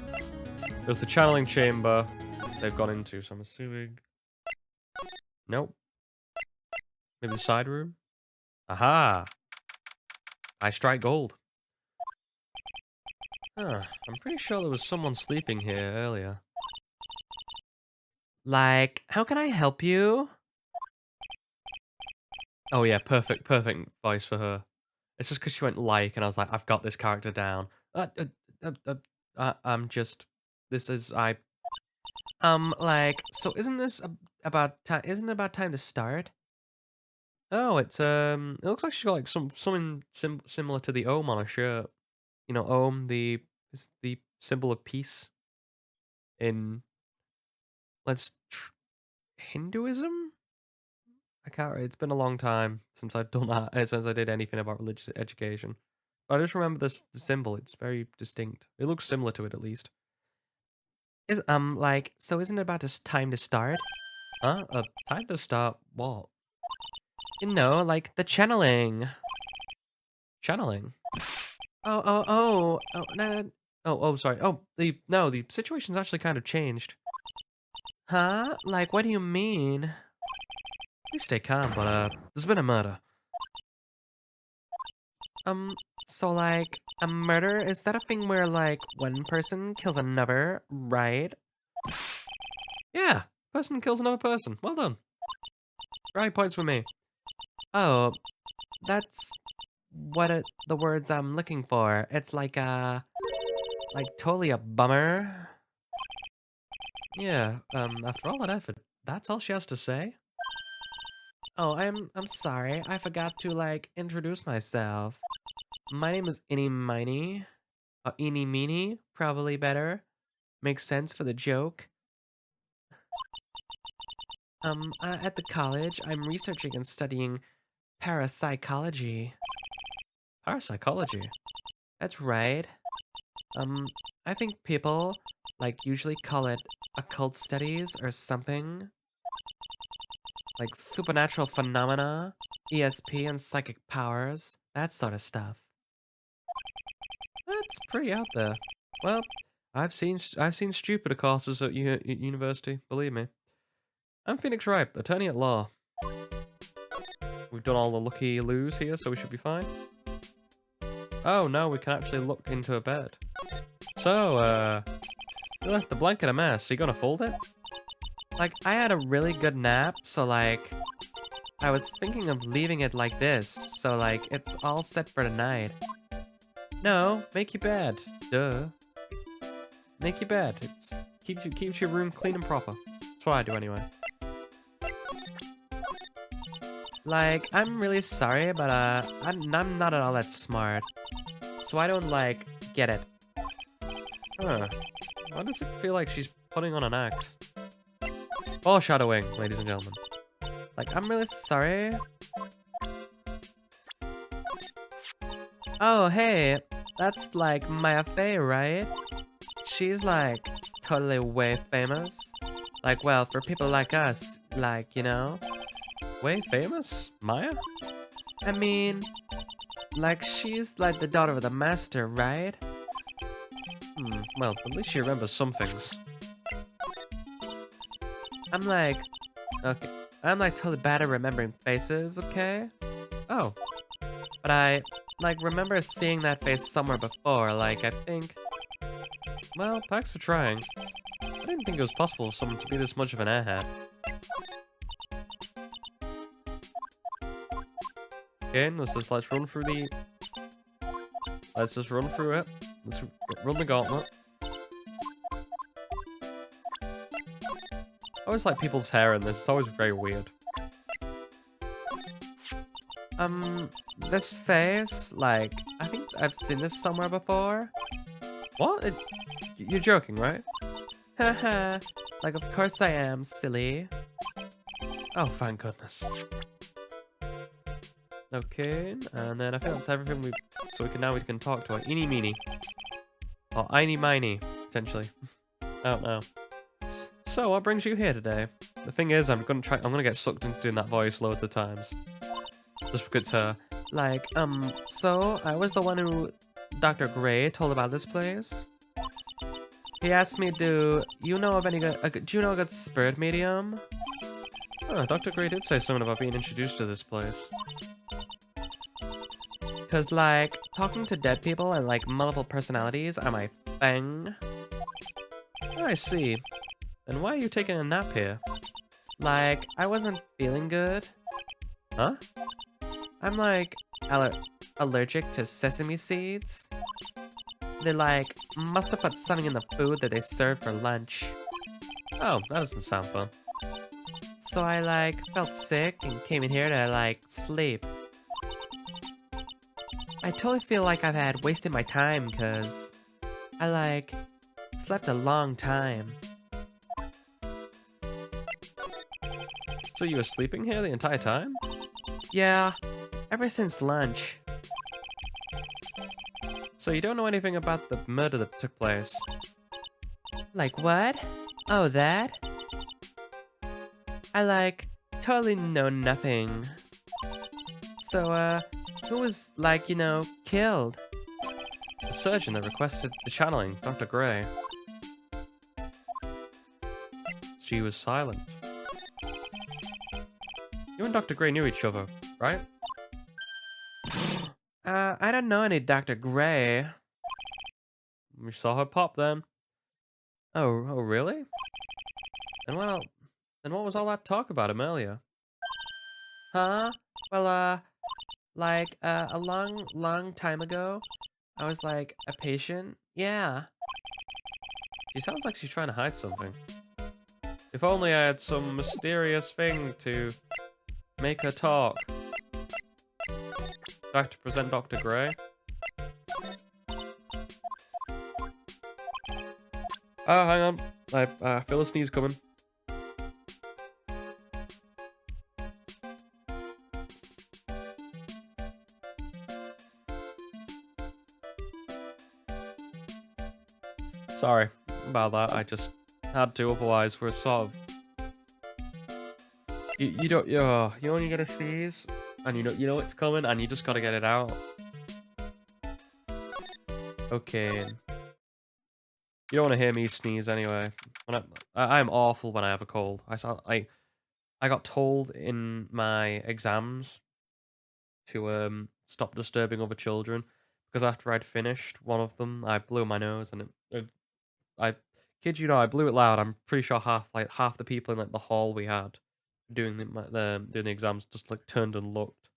There's the channeling chamber they've gone into, so I'm assuming... Nope. Maybe the side room? Aha! I strike gold. Huh, I'm pretty sure there was someone sleeping here earlier. Like, how can I help you? Oh yeah, perfect voice for her. It's just because she went like, and I was like, I've got this character down. I'm just, this is, like, so isn't this about time, isn't it about time to start? Oh, it's, it looks like she's got like something similar to the Ohm on her shirt. You know, Ohm, is the symbol of peace in, Hinduism? I can't, it's been a long time since I've done that, since I did anything about religious education. But I just remember the symbol, it's very distinct. It looks similar to it, at least. Like, so isn't it about time to start? Huh? Time to start what? You know, like, the channeling. Channeling? Oh, no. Oh, sorry. Oh, the situation's actually kind of changed. Huh? Like, what do you mean? Please stay calm, but, there's been a murder. So, like, a murder? Is that a thing where, like, one person kills another, right? Yeah, person kills another person. Well done. Brownie points with me. Oh, that's the words I'm looking for. It's like, totally a bummer. Yeah, after all that effort, that's all she has to say? Oh, I'm sorry. I forgot to, like, introduce myself. My name is Eeny Miny. Eeny Meeny, probably better. Makes sense for the joke. At the college, I'm researching and studying parapsychology. Parapsychology? That's right. I think people, like, usually call it occult studies or something. Like supernatural phenomena, ESP and psychic powers, that sort of stuff. That's pretty out there. Well, I've seen stupider courses at university, believe me. I'm Phoenix Wright, attorney at law. We've done all the looky-loos here, so we should be fine. Oh no, we can actually look into a bed. So, you left the blanket a mess. Are you gonna fold it? Like, I had a really good nap, so like,
I was thinking of leaving it like this, so like it's all set for tonight. No, make your bed. Duh. Make your bed. It's keeps your room clean and proper. That's what I do anyway. Like, I'm really sorry, but I'm not at all that smart. So I don't like get it. Huh. Why does it feel like she's putting on an act? Foreshadowing, ladies and gentlemen. Like, I'm really sorry. Oh, hey, that's like Maya Fey, right? She's like totally way famous. Like, well, for people like us, like, you know?
Way famous? Maya?
I mean, like, she's like the daughter of the master, right?
Well, at least she remembers some things.
I'm like, okay, I'm like totally bad at remembering faces, okay? Oh, but I, like, remember seeing that face somewhere before, like, I think...
Well, thanks for trying. I didn't think it was possible for someone to be this much of an airhead. Okay, let's run through the... Let's just run through it. Let's run the gauntlet. I always like people's hair in this. It's always very weird.
This face, like, I think I've seen this somewhere before.
What? You're joking, right?
Haha, like, of course I am, silly.
Oh, thank goodness.
Okay,
And then I think that's everything we... So we can talk to her. Eeny meeny. Or Einy Miny, potentially. I don't know. So, what brings you here today? The thing is, I'm gonna get sucked into doing that voice loads of times. Just because it's her.
like, so I was the one who Dr. Gray told about this place. He asked me, do you know of any good, do you know a good spirit medium?
Oh, Dr. Gray did say something about being introduced to this place.
Cause like, talking to dead people and like multiple personalities are my thing.
I see. Then why are you taking a nap here?
Like, I wasn't feeling good.
Huh?
I'm like, allergic to sesame seeds. They like, must have put something in the food that they served for lunch.
Oh, that doesn't sound fun.
So I like, felt sick and came in here to like, sleep. I totally feel like I've had wasted my time cause I like, slept a long time.
So you were sleeping here the entire time?
Yeah, ever since lunch.
So you don't know anything about the murder that took place?
Like what? Oh, that? I like, totally know nothing. So, who was like, you know, killed?
The surgeon that requested the channeling, Dr. Gray. She was silent. You and Dr. Gray knew each other, right?
I don't know any Dr. Gray.
We saw her pop then.
Oh, really?
And what was all that talk about him earlier?
Huh? Well, like, a long time ago, I was like, a patient? Yeah.
She sounds like she's trying to hide something. If only I had some mysterious thing to make her talk. Back to present Dr. Gray. Oh, hang on. I feel a sneeze coming. Sorry about that. I just had to. Otherwise, we're sort of. You don't. You know when you're gonna sneeze, and you know it's coming, and you just gotta get it out. Okay. You don't want to hear me sneeze anyway. I'm awful when I have a cold. I got told in my exams to stop disturbing other children because after I'd finished one of them, I blew my nose and I kid you not, I blew it loud. I'm pretty sure half the people in like the hall we had doing the exams, just like turned and looked.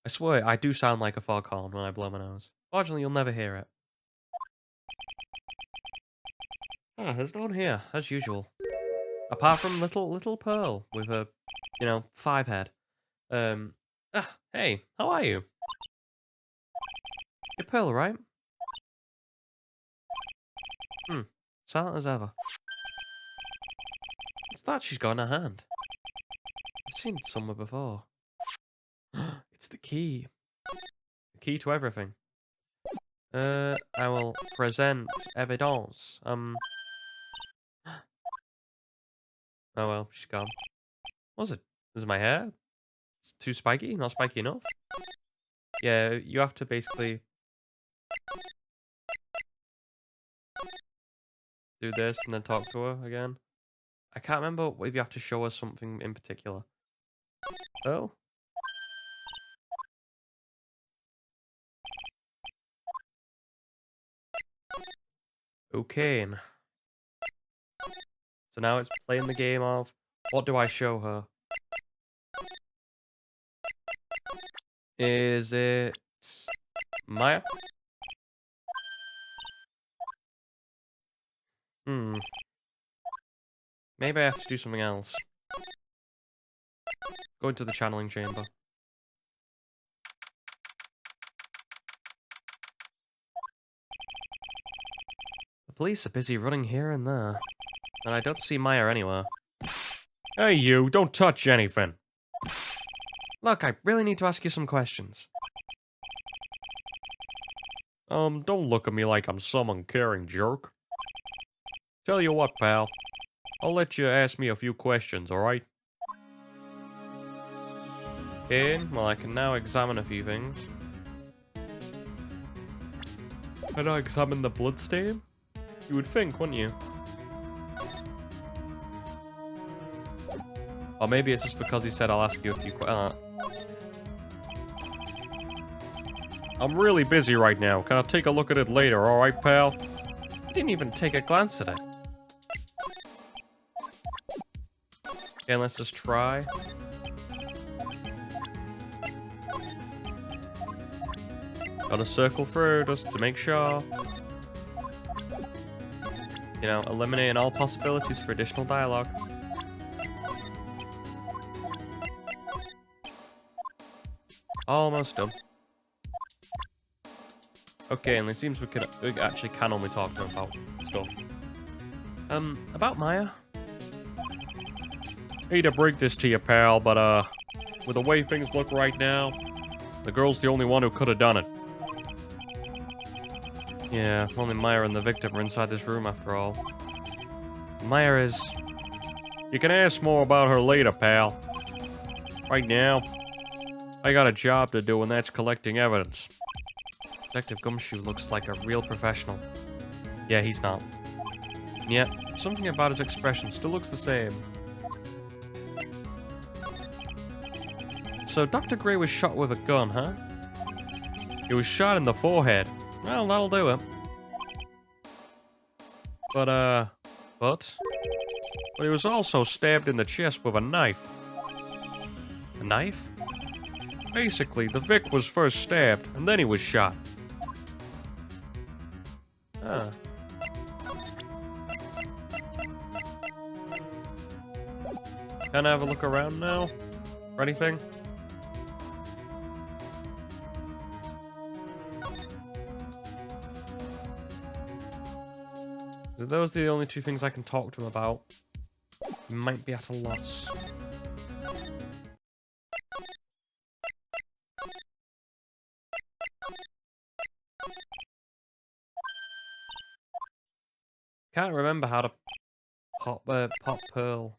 I swear, I do sound like a foghorn when I blow my nose. Fortunately, you'll never hear it. Ah, there's no one here, as usual. Apart from little Pearl with her, 5 head. Hey, how are you? You're Pearl, right? Hmm, silent as ever. What's that she's got in her hand? I've seen it somewhere before. It's the key. The key to everything. I will present evidence. Oh well, she's gone. What was it? Is it my hair? It's too spiky? Not spiky enough? Yeah, you have to basically do this and then talk to her again. I can't remember if you have to show her something in particular. Oh? Okay. So now it's playing the game of, what do I show her? Is it Maya? Hmm. Maybe I have to do something else. Go into the channeling chamber. The police are busy running here and there. And I don't see Maya anywhere. Hey you, don't touch anything. Look, I really need to ask you some questions. Don't look at me like I'm some uncaring jerk. Tell you what, pal. I'll let you ask me a few questions, alright? Okay, well I can now examine a few things. Can I examine the bloodstain? You would think, wouldn't you? Or maybe it's just because he said I'll ask you a few questions. I'm really busy right now. Can I take a look at it later, alright, pal? I didn't even take a glance at it. Okay, let's just try. Gotta circle through just to make sure. Eliminating all possibilities for additional dialogue. Almost done. Okay, and it seems we actually can only talk to him about stuff. About Maya? Hate to break this to you, pal, but, with the way things look right now, the girl's the only one who could have done it. Yeah, only Maya and the victim are inside this room after all. Maya is... You can ask more about her later, pal. Right now, I got a job to do, and that's collecting evidence. Detective Gumshoe looks like a real professional. Yeah, he's not. Yet, something about his expression still looks the same. So, Dr. Gray was shot with a gun, huh? He was shot in the forehead. Well, that'll do it. But he was also stabbed in the chest with a knife. A knife? Basically, the Vic was first stabbed, and then he was shot. Ah. Can I have a look around now? For anything? If those are the only 2 things I can talk to him about, he might be at a loss. Can't remember how to pop Pearl.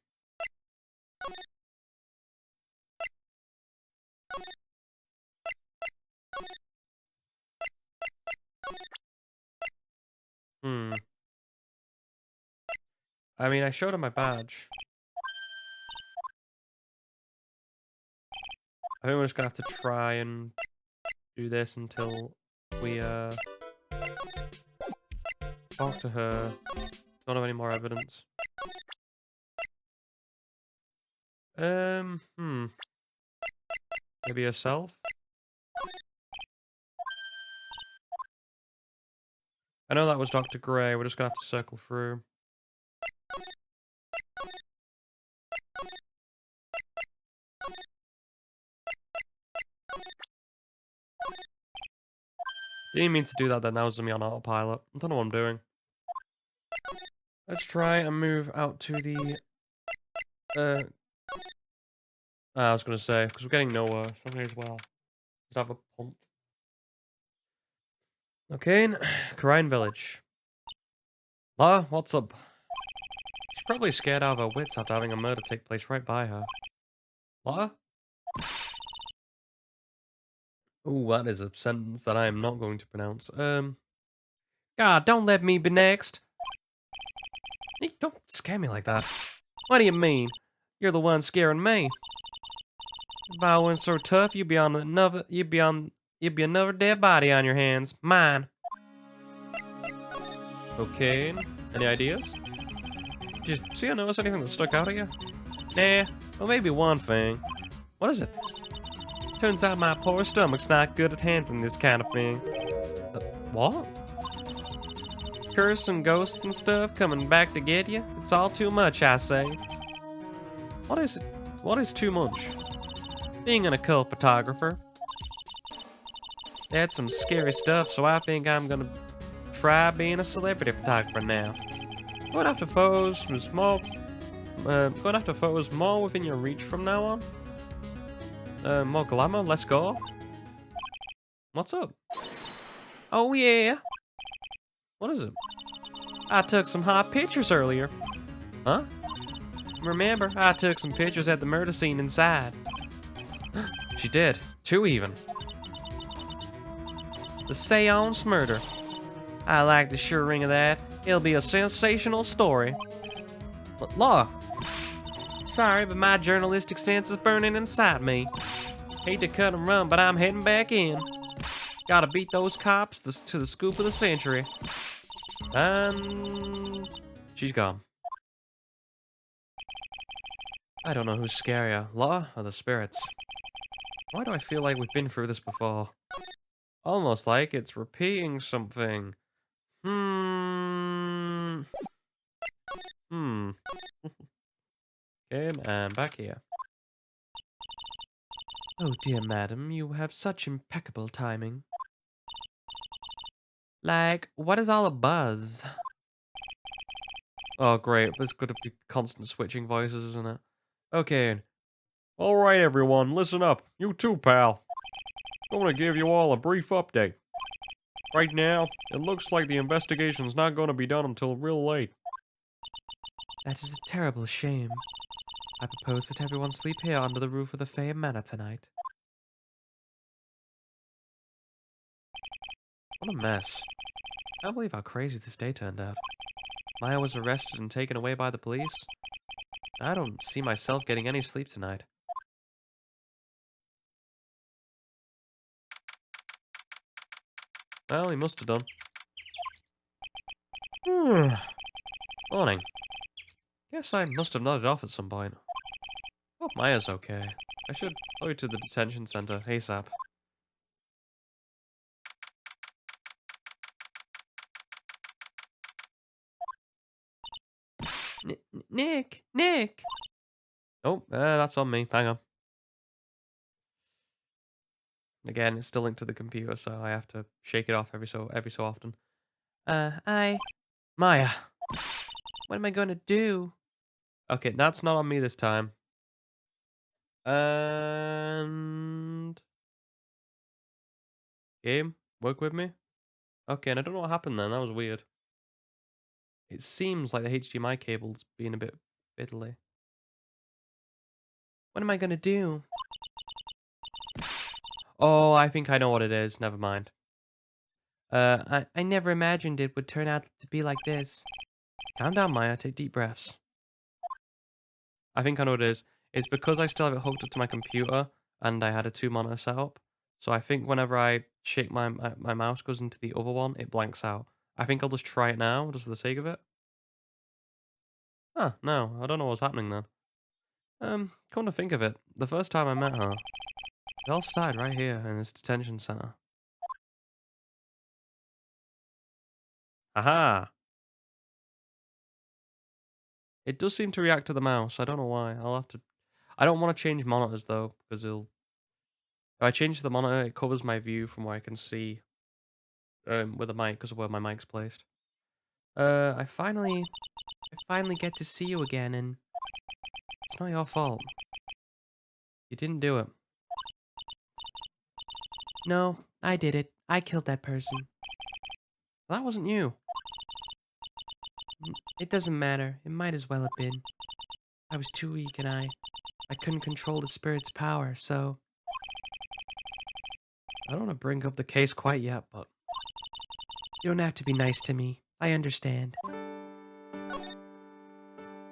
I mean, I showed him my badge. I think we're just gonna have to try and do this until we, talk to her. Don't have any more evidence. Hmm. Maybe herself? I know that was Dr. Gray. We're just gonna have to circle through. Didn't mean to do that then. That was me on autopilot. I don't know what I'm doing. Let's try and move out to the... I was gonna say, because we're getting nowhere. So I may as well. Let's have a punt. Okay, Kerain Village. La, what's up? She's probably scared out of her wits after having a murder take place right by her. La? Ooh, that is a sentence that I am not going to pronounce. God, don't let me be next. Hey, don't scare me like that. What do you mean? You're the one scaring me. If I wasn't so tough, you'd be another dead body on your hands. Mine. Okay. Any ideas? Did you see or notice anything that stuck out at you? Nah. Well, maybe one thing. What is it? Turns out my poor stomach's not good at handling this kind of thing. What? Curse and ghosts and stuff coming back to get you? It's all too much, I say. What is it? What is too much? Being an occult photographer. That's some scary stuff, so I think I'm gonna try being a celebrity photographer now. Going after photos more within your reach from now on. More glamour, let's go. What's up? Oh yeah. What is it? I took some hot pictures earlier. Huh? Remember, I took some pictures at the murder scene inside. She did. 2 even. The seance murder. I like the sure ring of that. It'll be a sensational story. Law. Sorry, but my journalistic sense is burning inside me. Hate to cut and run, but I'm heading back in. Gotta beat those cops to the scoop of the century. And... she's gone. I don't know who's scarier, Law or the spirits. Why do I feel like we've been through this before? Almost like it's repeating something. Hmm. Hmm. Okay, and back here. Oh dear madam, you have such impeccable timing. Like, what is all a buzz? Oh great, there's gonna be constant switching voices, isn't it? Okay. Alright everyone, listen up. You too, pal. I'm gonna give you all a brief update. Right now, it looks like the investigation's not gonna be done until real late. That is a terrible shame. I propose that everyone sleep here under the roof of the Fey Manor tonight. What a mess. I can't believe how crazy this day turned out. Maya was arrested and taken away by the police. I don't see myself getting any sleep tonight. Well, he must have done. Morning. Guess I must have nodded off at some point. Hope Maya's okay. I should go to the detention center ASAP. Nick! Oh, that's on me. Hang on. Again, it's still linked to the computer, so I have to shake it off every so often. Maya. What am I gonna do? Okay, that's not on me this time. And... game, work with me. Okay, and I don't know what happened then. That was weird. It seems like the HDMI cable's being a bit fiddly. What am I gonna do? Oh, I think I know what it is. Never mind. I never imagined it would turn out to be like this. Calm down, Maya. Take deep breaths. I think I know what it is. It's because I still have it hooked up to my computer, and I had a 2-monitor setup. So I think whenever I shake my mouse goes into the other one, it blanks out. I think I'll just try it now, just for the sake of it. Huh, no, I don't know what's happening then.
Come to think of it, the first time I met her, it all started right here in this detention center. Aha! It does seem to react to the mouse. I don't know why. I'll have to. I don't want to change monitors though, because it'll. If I change the monitor, it covers my view from where I can see with the mic because of where my mic's placed. I finally get to see you again, and it's not your fault. You didn't do it. No, I did it. I killed that person. That wasn't you. It doesn't matter. It might as well have been. I was too weak, and I couldn't control the spirit's power, so I don't want to bring up the case quite yet, but you don't have to be nice to me. I understand.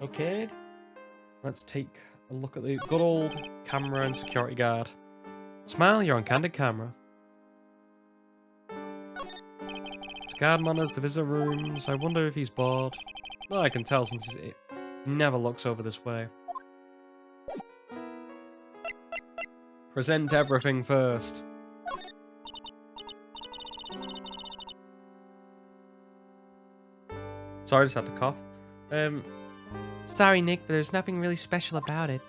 Okay, let's take a look at the good old camera and security guard. Smile, you're on candid camera. The guard monitors the visitor rooms. I wonder if he's bored. Well, I can tell since he never looks over this way. Present everything first. Sorry, I just had to cough. Sorry, Nick, but there's nothing really special about it.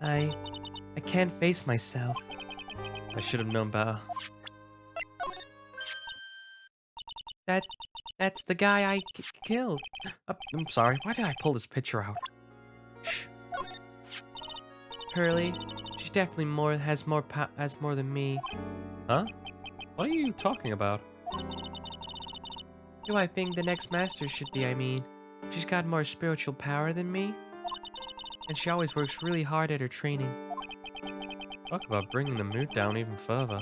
I can't face myself. I should have known better. That's the guy I killed. I'm sorry. Why did I pull this picture out? Shh. Hurley, she's definitely has more than me. Huh? What are you talking about? Who I think the next master should be, I mean. She's got more spiritual power than me. And she always works really hard at her training. Talk about bringing the mood down even further.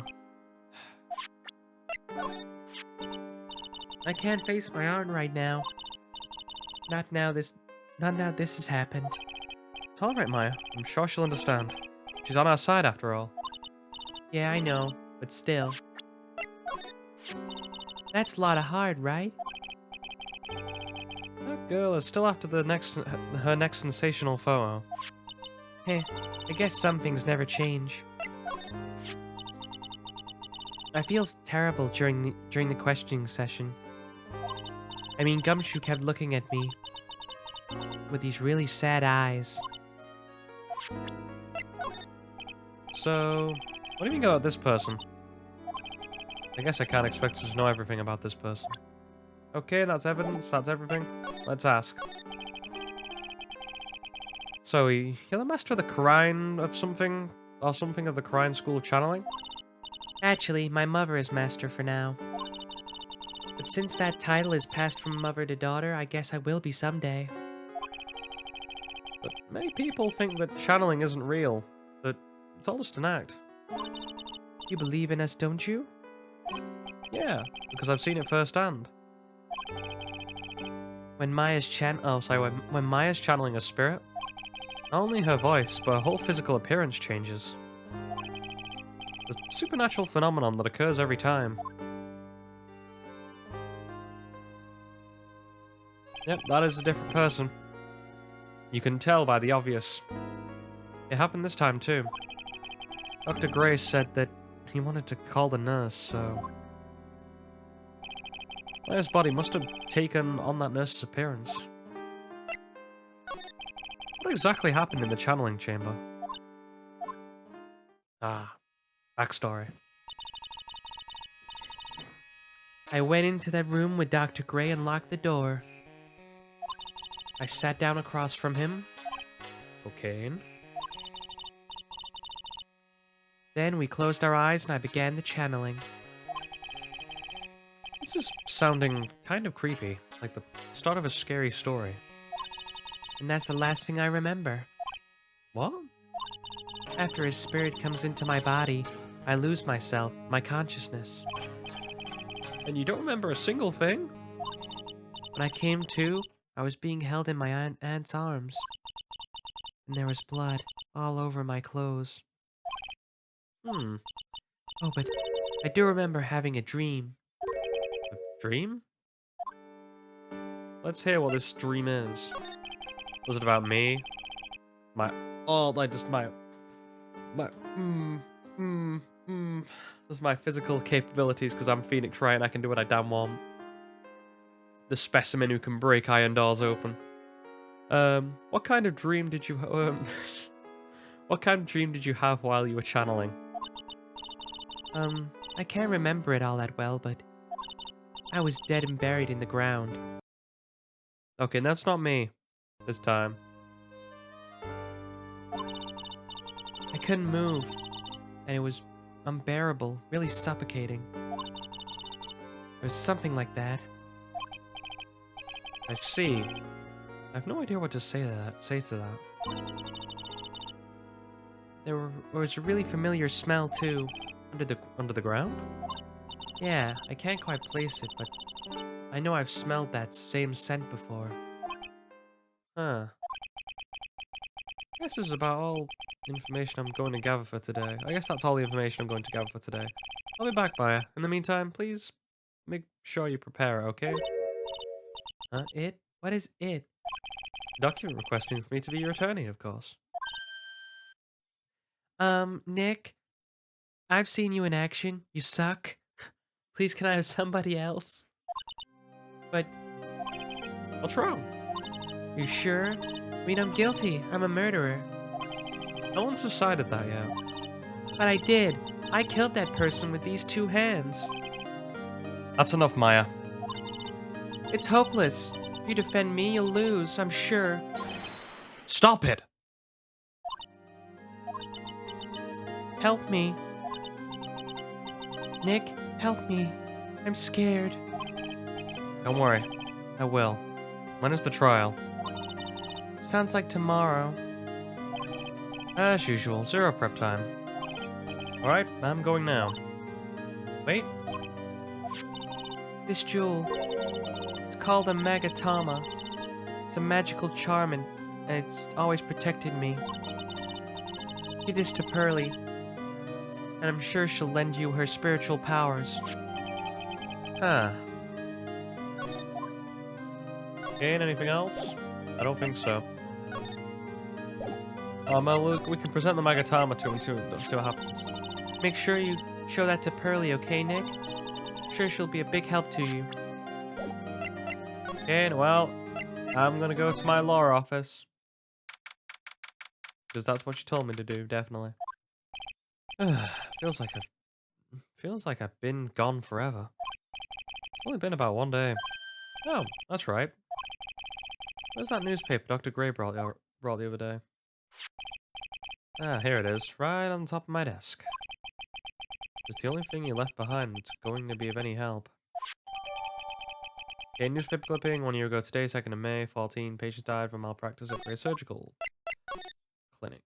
I can't face my aunt right now. Not now this has happened. It's alright, Maya. I'm sure she'll understand. She's on our side after all. Yeah, I know, but still. That's a lot of hard, right? That girl is still after her next sensational photo. Heh, I guess some things never change. I feel terrible during the questioning session. I mean, Gumshoe kept looking at me with these really sad eyes. So, what do you think about this person? I guess I can't expect us to know everything about this person. Okay, that's evidence, that's everything. Let's ask. So, you're the master of the Kerain of something? Or something of the Kerain School of Channeling? Actually, my mother is master for now. But since that title is passed from mother to daughter, I guess I will be someday. But many people think that channeling isn't real. That it's all just an act. You believe in us, don't you? Yeah, because I've seen it firsthand. When Maya's channeling a spirit, not only her voice, but her whole physical appearance changes. It's a supernatural phenomenon that occurs every time. Yep, that is a different person. You can tell by the obvious. It happened this time too. Dr. Gray said that he wanted to call the nurse, so... Maya's body must have taken on that nurse's appearance. What exactly happened in the channeling chamber? Ah, backstory. I went into that room with Dr. Gray and locked the door. I sat down across from him. Cocaine. Then we closed our eyes and I began the channeling. This is sounding kind of creepy, like the start of a scary story. And that's the last thing I remember. What? After his spirit comes into my body, I lose myself, my consciousness. And you don't remember a single thing? When I came to, I was being held in my aunt's arms. And there was blood all over my clothes. Oh, but I do remember having a dream. A dream?
let's hear what this dream is. Was it about me? That's my physical capabilities because I'm Phoenix Wright and I can do what I damn want. The specimen who can break iron doors open. What kind of dream did you what kind of dream did you have while you were channeling?
I can't remember it all that well, but I was dead and buried in the ground.
Okay, that's not me this time.
I couldn't move, and it was unbearable, really suffocating. It was something like that.
I see. I have no idea what to say to that.
There was a really familiar smell too.
Under the ground?
Yeah, I can't quite place it, but I know I've smelled that same scent before.
Huh. I guess this is about all information I'm going to gather for today. I guess that's all the information I'm going to gather for today. I'll be back, Maya. In the meantime, please make sure you prepare it, okay?
It? What is it?
Document requesting for me to be your attorney, of course.
Nick? I've seen you in action. You suck. Please, can I have somebody else? But...
What's wrong?
You sure? I mean, I'm guilty. I'm a murderer.
No one's decided that yet.
But I did. I killed that person with these 2 hands.
That's enough, Maya.
It's hopeless. If you defend me, you'll lose, I'm sure.
Stop it!
Help me. Nick, help me. I'm scared.
Don't worry. I will. When is the trial?
Sounds like tomorrow.
As usual, 0 prep time. Alright, I'm going now. Wait.
This jewel. It's called a Magatama. It's a magical charm and it's always protected me. Give this to Pearly. And I'm sure she'll lend you her spiritual powers.
Huh. Gain anything else? I don't think so. Well, we can present the Magatama to him and see what happens.
Make sure you show that to Pearly, okay, Nick? I'm sure she'll be a big help to you.
Okay, well, I'm gonna go to my law office. Because that's what you told me to do, definitely. Feels like I've been gone forever. It's only been about 1 day. Oh, that's right. Where's that newspaper Dr. Gray brought the other day? Ah, here it is, right on top of my desk. It's the only thing you left behind that's going to be of any help. Okay, newspaper clipping 1 year ago today, 2nd of May, 14 patients died from malpractice at Gray Surgical Clinic.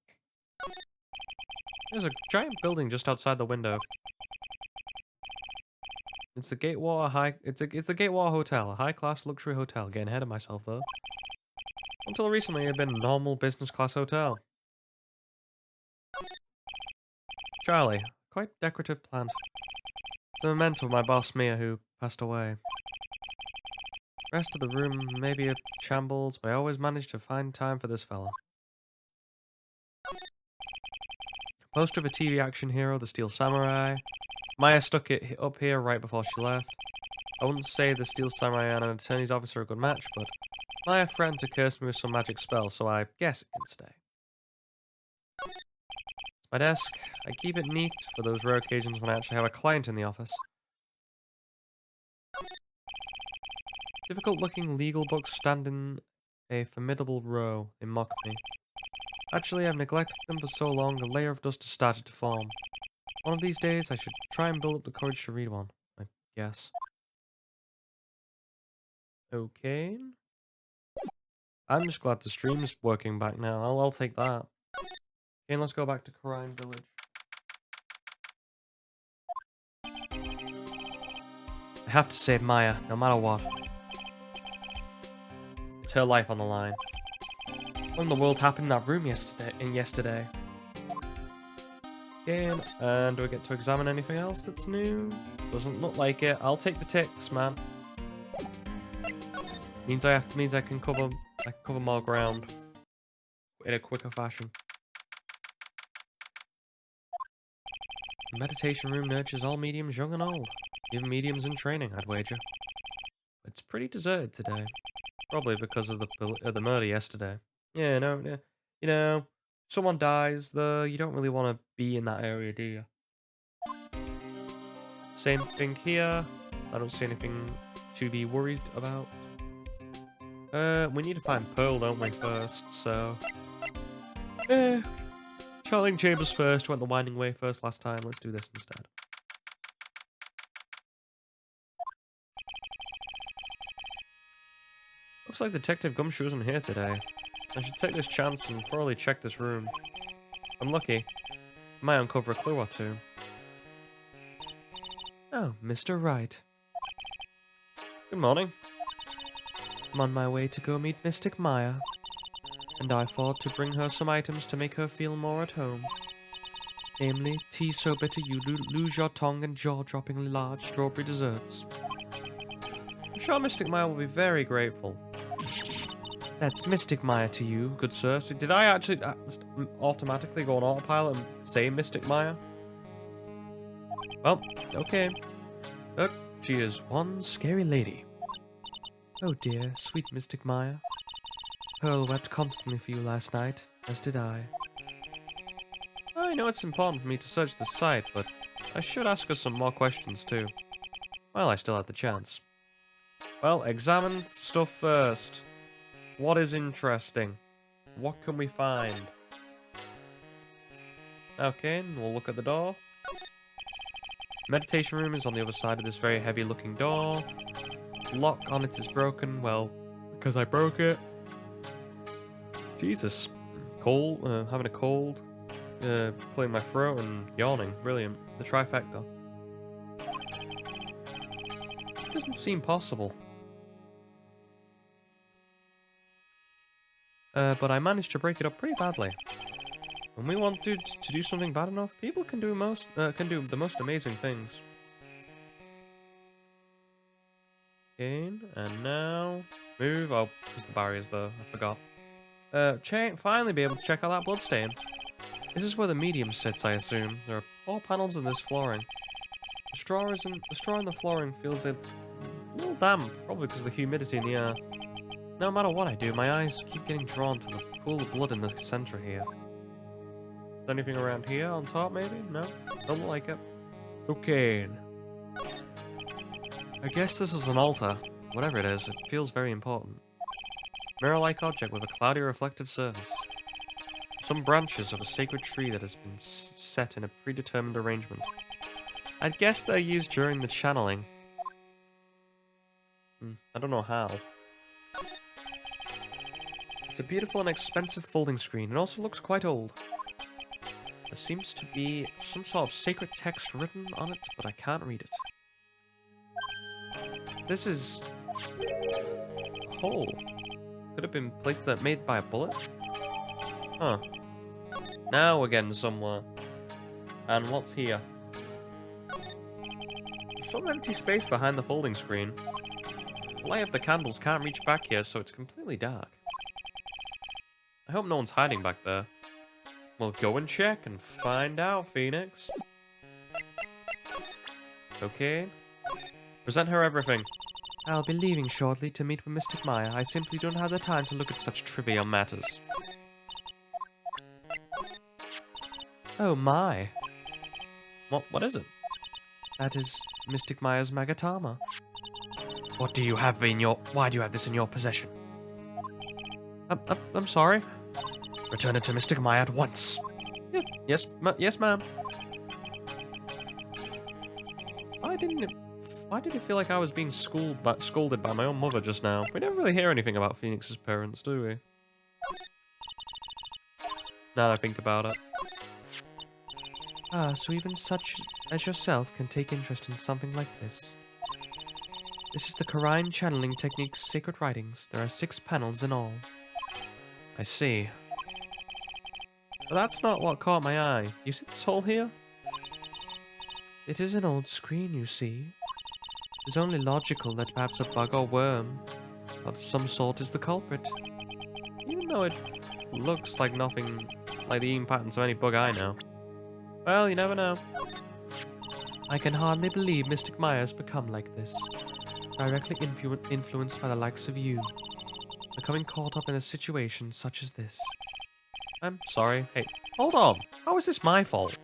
There's a giant building just outside the window. It's the Gatewater It's the Gatewater Hotel, a high-class luxury hotel. Getting ahead of myself though. Until recently, it had been a normal business class hotel. Charlie, quite decorative plant. It's a memento of my boss Mia, who passed away. Rest of the room may be a shambles, but I always manage to find time for this fella. Poster of a TV action hero, the Steel Samurai. Maya stuck it up here right before she left. I wouldn't say the Steel Samurai and an attorney's office are a good match, but Maya threatened to curse me with some magic spell, so I guess it can stay. It's my desk. I keep it neat for those rare occasions when I actually have a client in the office. Difficult-looking legal books stand in a formidable row. They mock me. Actually, I've neglected them for so long, a layer of dust has started to form. One of these days, I should try and build up the courage to read one, I guess. Okay. I'm just glad the stream's working back now. I'll take that. Okay, let's go back to Kerain Village. I have to save Maya, no matter what. It's her life on the line. What in the world happened in that room yesterday? Okay, and do I get to examine anything else that's new? Doesn't look like it. I'll take the ticks, man.
Means I can cover more ground in a quicker fashion. The meditation room nurtures all mediums, young and old. Even mediums in training, I'd wager. It's pretty deserted today. Probably because of the murder yesterday. Yeah, no, yeah. You know, someone dies, you don't really want to be in that area, do you? Same thing here. I don't see anything to be worried about. We need to find Pearl, don't we, first, so... Channeling Chambers first, went the Winding Way first last time, let's do this instead. Looks like Detective Gumshoe isn't here today. I should take this chance and thoroughly check this room. If I'm lucky, I might uncover a clue or two. Oh, Mr. Wright. Good morning. I'm on my way to go meet Mystic Maya, and I thought to bring her some items to make her feel more at home. Namely, tea so bitter you lose your tongue and jaw-droppingly large strawberry desserts. I'm sure Mystic Maya will be very grateful. That's Mystic Maya to you, good sir. So did I actually automatically go on autopilot and say Mystic Maya? Well, okay. But she is one scary lady. Oh dear, sweet Mystic Maya. Pearl wept constantly for you last night, as did I. I know it's important for me to search the site, but I should ask her some more questions too. Well, I still have the chance. Well, examine stuff first. What is interesting? What can we find? Okay, we'll look at the door. Meditation room is on the other side of this very heavy looking door. Lock on it is broken, well, because I broke it. Jesus. Cold, having a cold, clearing my throat and yawning. Brilliant. The trifecta. Doesn't seem possible. But I managed to break it up pretty badly. When we want to do something bad enough, people can do the most amazing things. Okay, and now move. Oh, there's the barriers there. I forgot. Finally be able to check out that bloodstain. This is where the medium sits, I assume. There are 4 panels in this flooring. The straw in the flooring feels a little damp, probably because of the humidity in the air. No matter what I do, my eyes keep getting drawn to the pool of blood in the center here. Is there anything around here on top, maybe? No? Don't look like it. Okay. I guess this is an altar. Whatever it is, it feels very important. Mirror-like object with a cloudy reflective surface. Some branches of a sacred tree that has been set in a predetermined arrangement. I'd guess they're used during the channeling. I don't know how. It's a beautiful and expensive folding screen. It also looks quite old. There seems to be some sort of sacred text written on it, but I can't read it. This is a hole. Could have been placed there, made by a bullet? Huh. Now we're getting somewhere. And what's here? There's some empty space behind the folding screen. The light of the candles can't reach back here, so it's completely dark. I hope no one's hiding back there. We'll go and check and find out, Phoenix. Okay. Present her everything. I'll be leaving shortly to meet with Mystic Maya. I simply don't have the time to look at such trivial matters. Oh my. What is it? That is Mystic Maya's Magatama.
Why do you have this in your possession?
I'm sorry.
Return it to Mystic Maya at once.
Yes, ma'am. Why did it feel like I was being scolded by my own mother just now? We never really hear anything about Phoenix's parents, do we? Now that I think about it. Ah, so even such as yourself can take interest in something like this. This is the Kerain Channeling Technique's sacred writings. There are 6 panels in all. I see. But that's not what caught my eye. You see this hole here? It is an old screen, you see. It's only logical that perhaps a bug or worm of some sort is the culprit. Even though it looks like nothing like the eating patterns of any bug I know. Well, you never know. I can hardly believe Mystic Maya has become like this. Directly influenced by the likes of you. Becoming caught up in a situation such as this. I'm sorry. Hey, hold on. How is this my fault?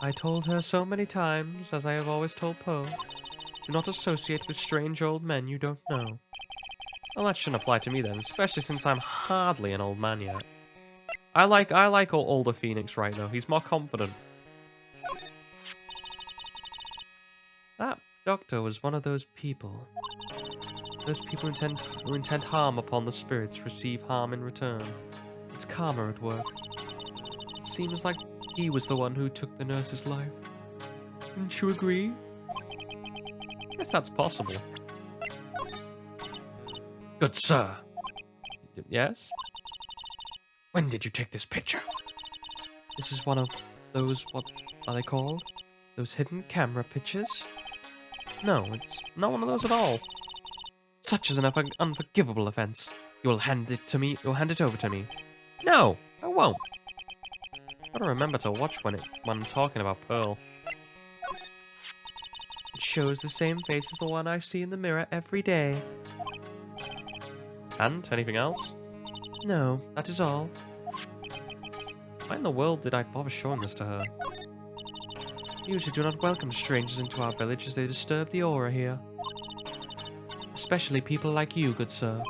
I told her so many times, as I have always told Pearl. Do not associate with strange old men you don't know. Well, that shouldn't apply to me then, especially since I'm hardly an old man yet. I like older Phoenix right though. He's more confident. That doctor was one of those people. Those people who intend harm upon the spirits receive harm in return. It's karma at work. It seems like he was the one who took the nurse's life. Wouldn't you agree? I guess that's possible.
Good sir,
Yes?
when did you take this picture?
This is one of those, what are they called? Those hidden camera pictures? No, it's not one of those at all. Such is an unforgivable offense. You'll hand it to me, you'll hand it over to me. No, I won't. Gotta remember to watch when I'm talking about Pearl. It shows the same face as the one I see in the mirror every day. And anything else? No, that is all. Why in the world did I bother showing this to her? We usually do not welcome strangers into our village as they disturb the aura here. Especially people like you, good sir.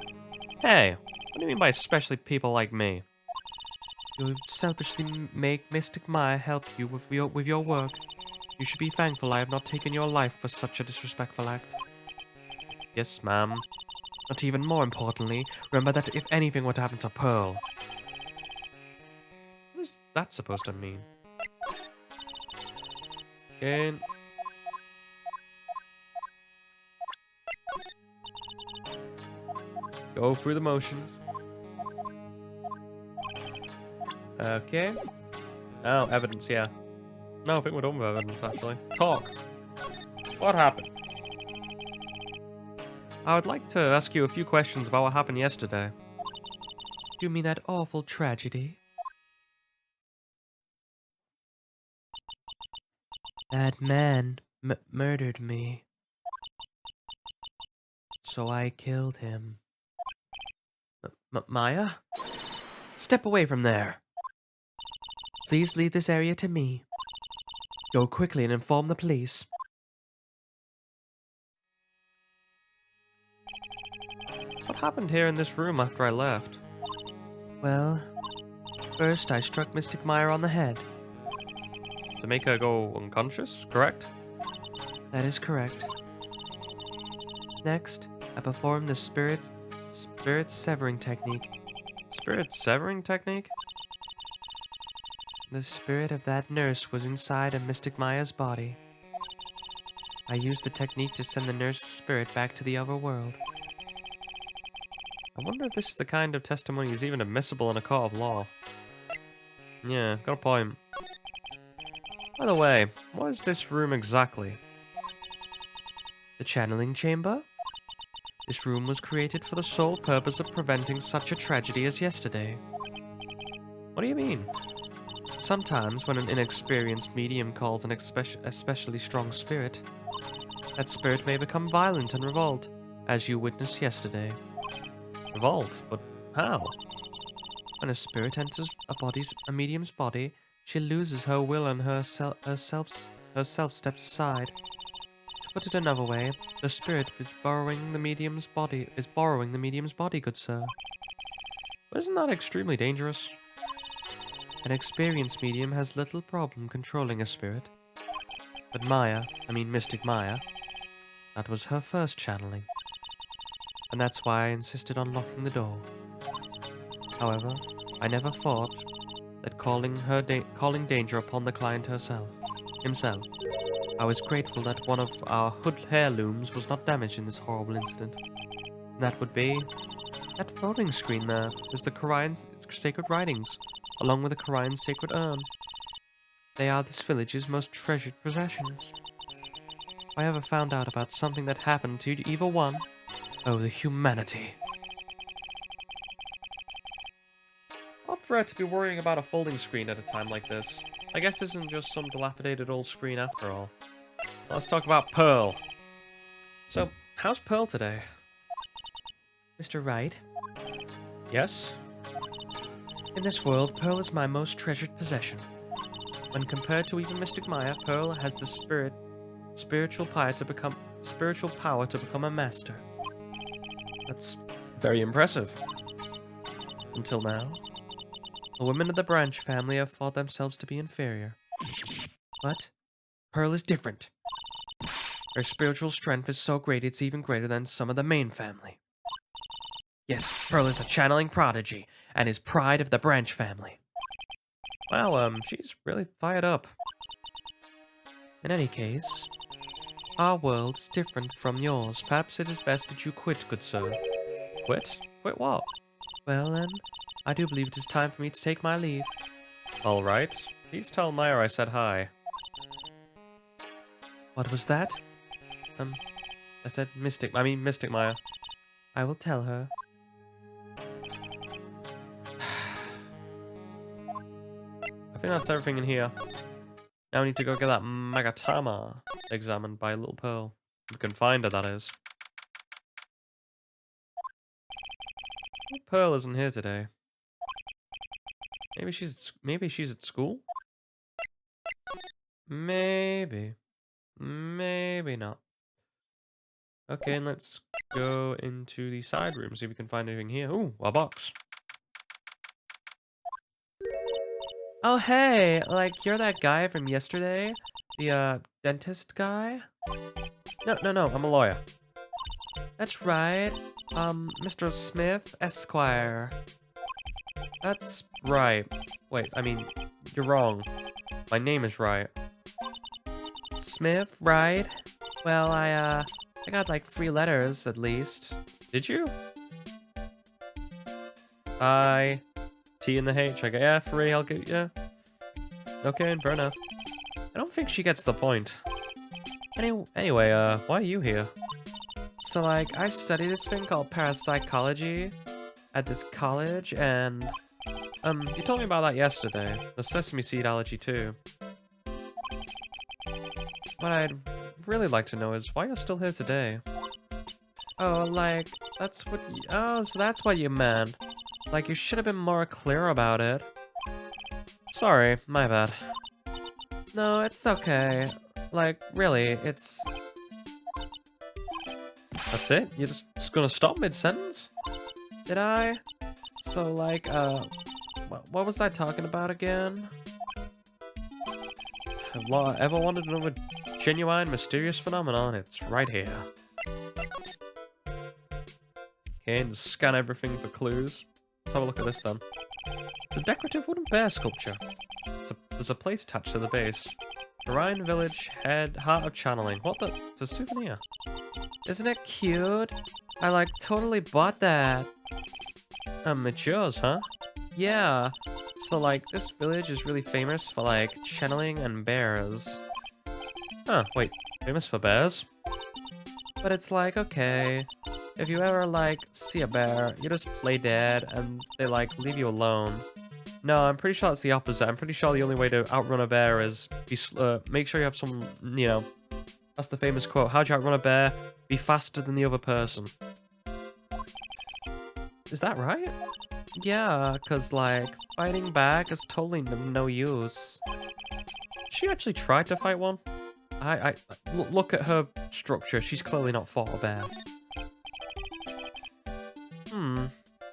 Hey, what do you mean by especially people like me? You selfishly make Mystic Maya help you with your work. You should be thankful I have not taken your life for such a disrespectful act. Yes, ma'am. But even more importantly, remember that if anything were to happen to Pearl... What is that supposed to mean? Again. Go through the motions. Okay. Oh, evidence, yeah. No, I think we're done with evidence, actually. Talk. What happened? I would like to ask you a few questions about what happened yesterday. Do you mean that awful tragedy? That man murdered me. So I killed him. Maya? Step away from there. Please leave this area to me. Go quickly and inform the police. What happened here in this room after I left? Well, first I struck Mystic Maya on the head. To make her go unconscious, correct? That is correct. Next, I performed the spirit severing technique. Spirit severing technique? The spirit of that nurse was inside of Mystic Maya's body. I used the technique to send the nurse's spirit back to the other world. I wonder if this is the kind of testimony is even admissible in a court of law. Yeah, got a point. By the way, what is this room exactly? The channeling chamber? This room was created for the sole purpose of preventing such a tragedy as yesterday. What do you mean? Sometimes when an inexperienced medium calls an especially strong spirit, that spirit may become violent and revolt, as you witnessed yesterday. Revolt? But how? When a spirit enters a medium's body, she loses her will and herself steps aside. To put it another way, the spirit is borrowing the medium's body, good sir. But isn't that extremely dangerous? An experienced medium has little problem controlling a spirit. But Mystic Maya, that was her first channeling. And that's why I insisted on locking the door. Hehowever, I never thought that calling danger upon the client himself. I was grateful that one of our hood heirlooms was not damaged in this horrible incident. And that would be that voting screen there is the Kerain's sacred writings, along with the Kerain's sacred urn. They are this village's most treasured possessions. If I ever found out about something that happened to either one, Oh, the humanity.
Odd for her to be worrying about a folding screen at a time like this. I guess this isn't just some dilapidated old screen after all. Let's talk about Pearl. So, how's Pearl today?
Mr. Wright,
Yes?
in this world, Pearl is my most treasured possession. When compared to even Mystic Maya, Pearl has the spiritual power to become a master.
That's very impressive.
Until now, the women of the branch family have thought themselves to be inferior. But Pearl is different. Her spiritual strength is so great it's even greater than some of the main family. Yes, Pearl is a channeling prodigy and is pride of the branch family.
Wow, she's really fired up.
In any case, our world is different from yours. Perhaps it is best that you quit, good sir.
Quit? Quit what?
Well then, I do believe it is time for me to take my leave.
Alright. Please tell Maya I said hi.
What was that?
I said Mystic Maya.
I will tell her.
I think that's everything in here. Now we need to go get that Magatama examined by Little Pearl. We can find her, that is. Pearl isn't here today. Maybe she's at school? Maybe. Maybe not. Okay, and let's go into the side room, see if we can find anything here. Ooh, a box.
Oh hey, like you're that guy from yesterday? The dentist guy?
No, I'm a lawyer.
That's right. Mr. Smith, Esquire.
That's right. Wait, I mean, you're wrong. My name is Wright.
Smith, right? Well, I got like 3 letters at least.
Did you? I, T and the H. I go, yeah, 3, I'll get, yeah. Okay, fair enough. I don't think she gets the point. Anyway, why are you here?
So like, I study this thing called parapsychology at this college, and
You told me about that yesterday. The sesame seed allergy too. What I'd really like to know is why you're still here today.
oh, like that's what. Oh, so that's what you meant. Like you should have been more clear about it.
Sorry, my bad.
No, it's okay. Like really, it's.
That's it? You're just gonna stop mid-sentence?
Did I? So like, what was I talking about again?
Ever wanted to know a genuine, mysterious phenomenon? It's right here. Okay, and scan everything for clues. Let's have a look at this then. It's a decorative wooden bear sculpture. There's a plate attached to the base. Kerain Village, Heart of Channeling. What the? It's a souvenir.
Isn't it cute? I like totally bought that.
It's yours, huh?
Yeah. So like, this village is really famous for like channeling and bears.
Huh, wait. Famous for bears?
But it's like, okay, if you ever like see a bear, you just play dead and they like leave you alone.
No, I'm pretty sure it's the opposite. I'm pretty sure the only way to outrun a bear is make sure you have some, you know, that's the famous quote. How'd you outrun a bear? Be faster than the other person. Is that right?
Yeah, cause like, fighting back is totally no use.
She actually tried to fight one. Look at her structure. She's clearly not fought a bear.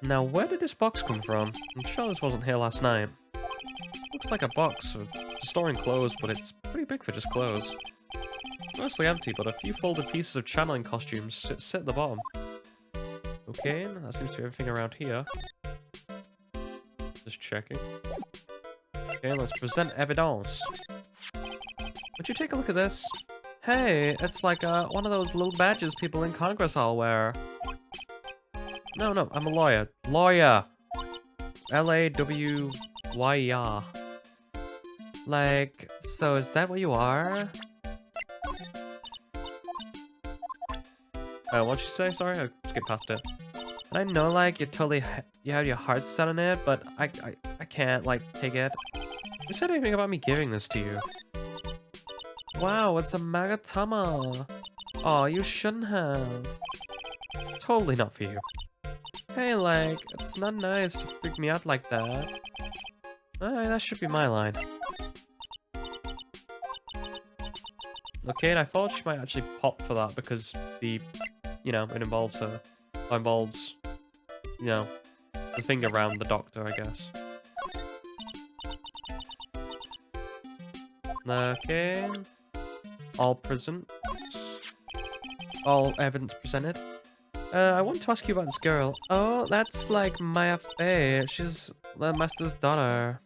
Now, where did this box come from? I'm sure this wasn't here last night. Looks like a box for storing clothes, but it's pretty big for just clothes. Mostly empty, but a few folded pieces of channeling costumes sit at the bottom. Okay, that seems to be everything around here. Just checking. Okay, let's present evidence. Would you take a look at this?
Hey, it's like one of those little badges people in Congress all wear.
No, I'm a lawyer. Lawyer! L-A-W-Y-R.
Like, so is that what you are?
What'd you say? Sorry, I
skip past it. And I know, like, you have your heart set on it, but I can't, like, take it. Who said anything about me giving this to you? Wow, it's a Magatama. Oh, you shouldn't have. It's totally not for you. Hey, like, it's not nice to freak me out like that. That should be my line. Okay, and I thought she might actually pop for that because it involves her. Or involves, the thing around the doctor, I guess. Okay. All present. All evidence presented. I want to ask you about this girl. Oh, that's like Maya Fey. She's the master's daughter.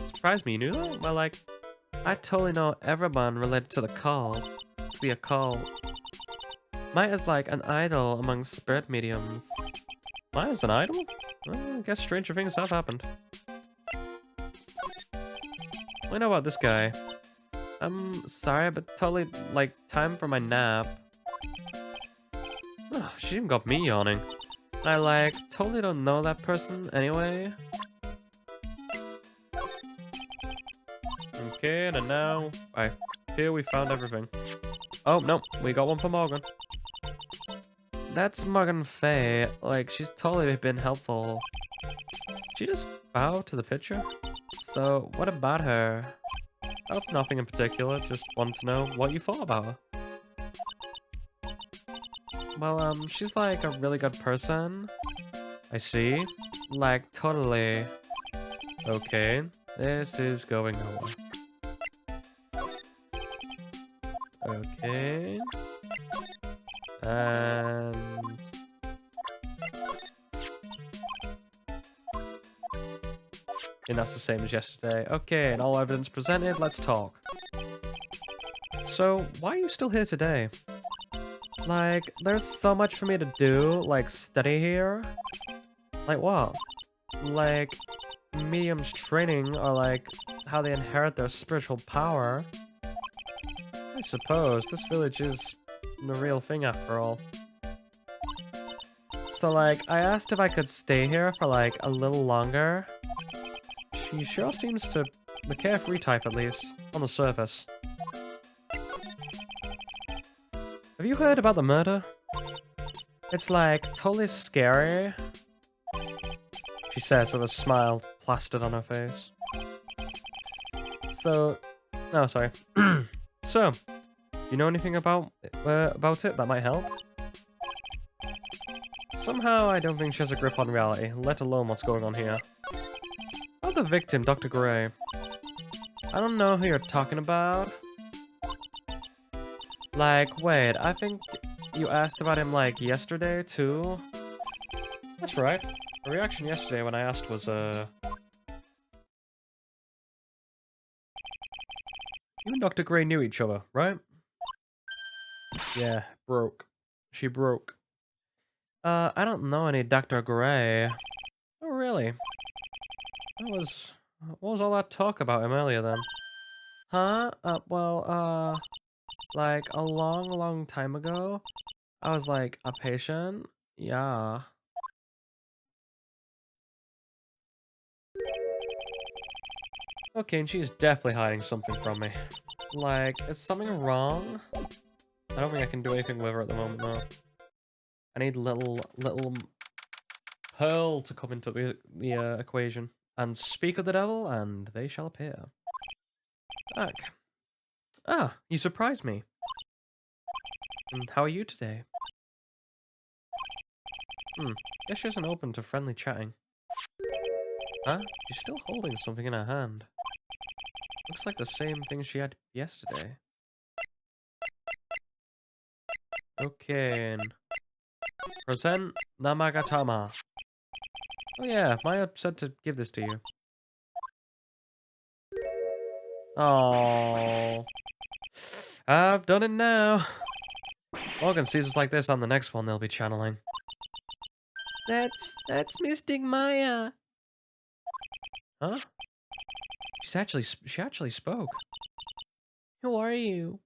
Surprised me, you knew that? Well, like, I totally know everyone related to the cult. To the occult. Maya's like an idol among spirit mediums. Maya's an idol? Well, I guess stranger things have happened. I know about this guy. I'm sorry, but totally, like, time for my nap. Oh, she even got me yawning. I, like, totally don't know that person anyway. Okay, and now, here we found everything. Oh, no, we got one for Morgan. That's Morgan Fey. Like, she's totally been helpful. She just bowed to the picture? So, what about her? Oh, nothing in particular, just wanted to know what you thought about her. Well, she's like a really good person. I see. Like, totally. Okay, this is going nowhere. Okay. And... and that's the same as yesterday. Okay, and all evidence presented, let's talk. So, why are you still here today? Like, there's so much for me to do, like, study here. Like what? Like, mediums training, or like, how they inherit their spiritual power. I suppose, this village is the real thing after all. So like, I asked if I could stay here for like, a little longer. She sure seems to, the carefree type at least, on the surface. Have you heard about the murder? It's like, totally scary. She says with a smile plastered on her face. So, oh sorry. So, you know anything about it that might help? Somehow I don't think she has a grip on reality, let alone what's going on here. Oh, the victim, Dr. Gray. I don't know who you're talking about. Like, wait, I think you asked about him, like, yesterday, too? That's right. The reaction yesterday when I asked was, You and Dr. Gray knew each other, right? Yeah, broke. She broke. I don't know any Dr. Gray. Oh, really? What was all that talk about him earlier then? Huh? Like a long time ago, I was like a patient. Yeah. Okay, and she's definitely hiding something from me. Like, is something wrong? I don't think I can do anything with her at the moment, though. I need little Pearl to come into the equation. And speak of the devil, and they shall appear. Back. Ah, you surprised me. And how are you today? Guess she isn't open to friendly chatting. Huh? She's still holding something in her hand. Looks like the same thing she had yesterday. Okay. Present Namagatama. Oh yeah, Maya said to give this to you. Oh, I've done it now. Morgan sees us like this on the next one they'll be channeling. That's Mystic Maya. Huh? She actually spoke. Who are you?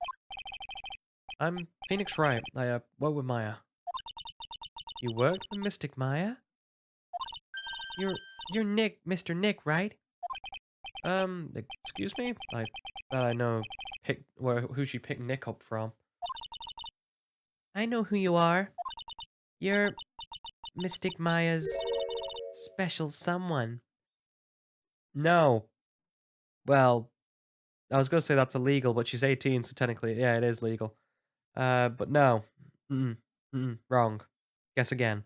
I'm Phoenix Wright. I work with Maya. You worked with Mystic Maya? You're you're Nick, Mr. Nick, right?
Excuse me? I thought I know who she picked Nick up from.
I know who you are. You're Mystic Maya's special someone.
No. Well, I was gonna say that's illegal, but she's 18, so technically, yeah, it is legal. But no. Mm-mm. Mm-mm. Wrong. Guess again.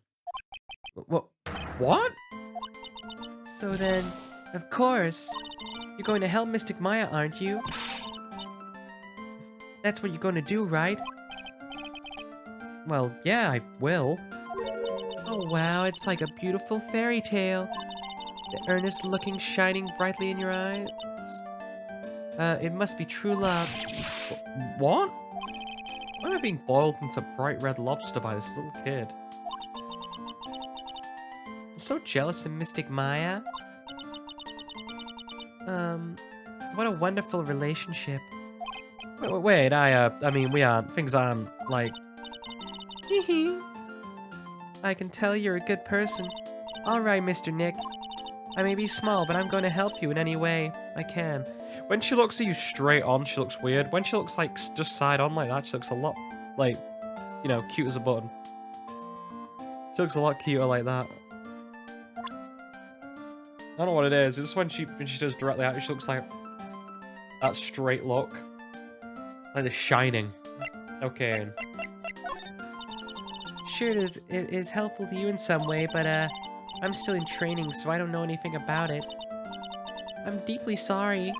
What? What?
So then, of course, you're going to help Mystic Maya, aren't you? That's what you're going to do, right?
Well, yeah, I will.
Oh wow, it's like a beautiful fairy tale. The earnest looking shining brightly in your eyes. It must be true love.
What? Why am I being boiled into bright red lobster by this little kid?
I'm so jealous of Mystic Maya. What a wonderful relationship.
Wait, I mean, things aren't, like...
Hee I can tell you're a good person. Alright, Mr. Nick. I may be small, but I'm going to help you in any way I can.
When she looks at you straight on, she looks weird. When she looks, like, just side on like that, she looks a lot, like, you know, cute as a button. She looks a lot cuter like that. I don't know what it is. It's just when she does directly at you, she looks like that straight look. Like the Shining. Okay.
Sure, it is helpful to you in some way, but I'm still in training, so I don't know anything about it. I'm deeply sorry.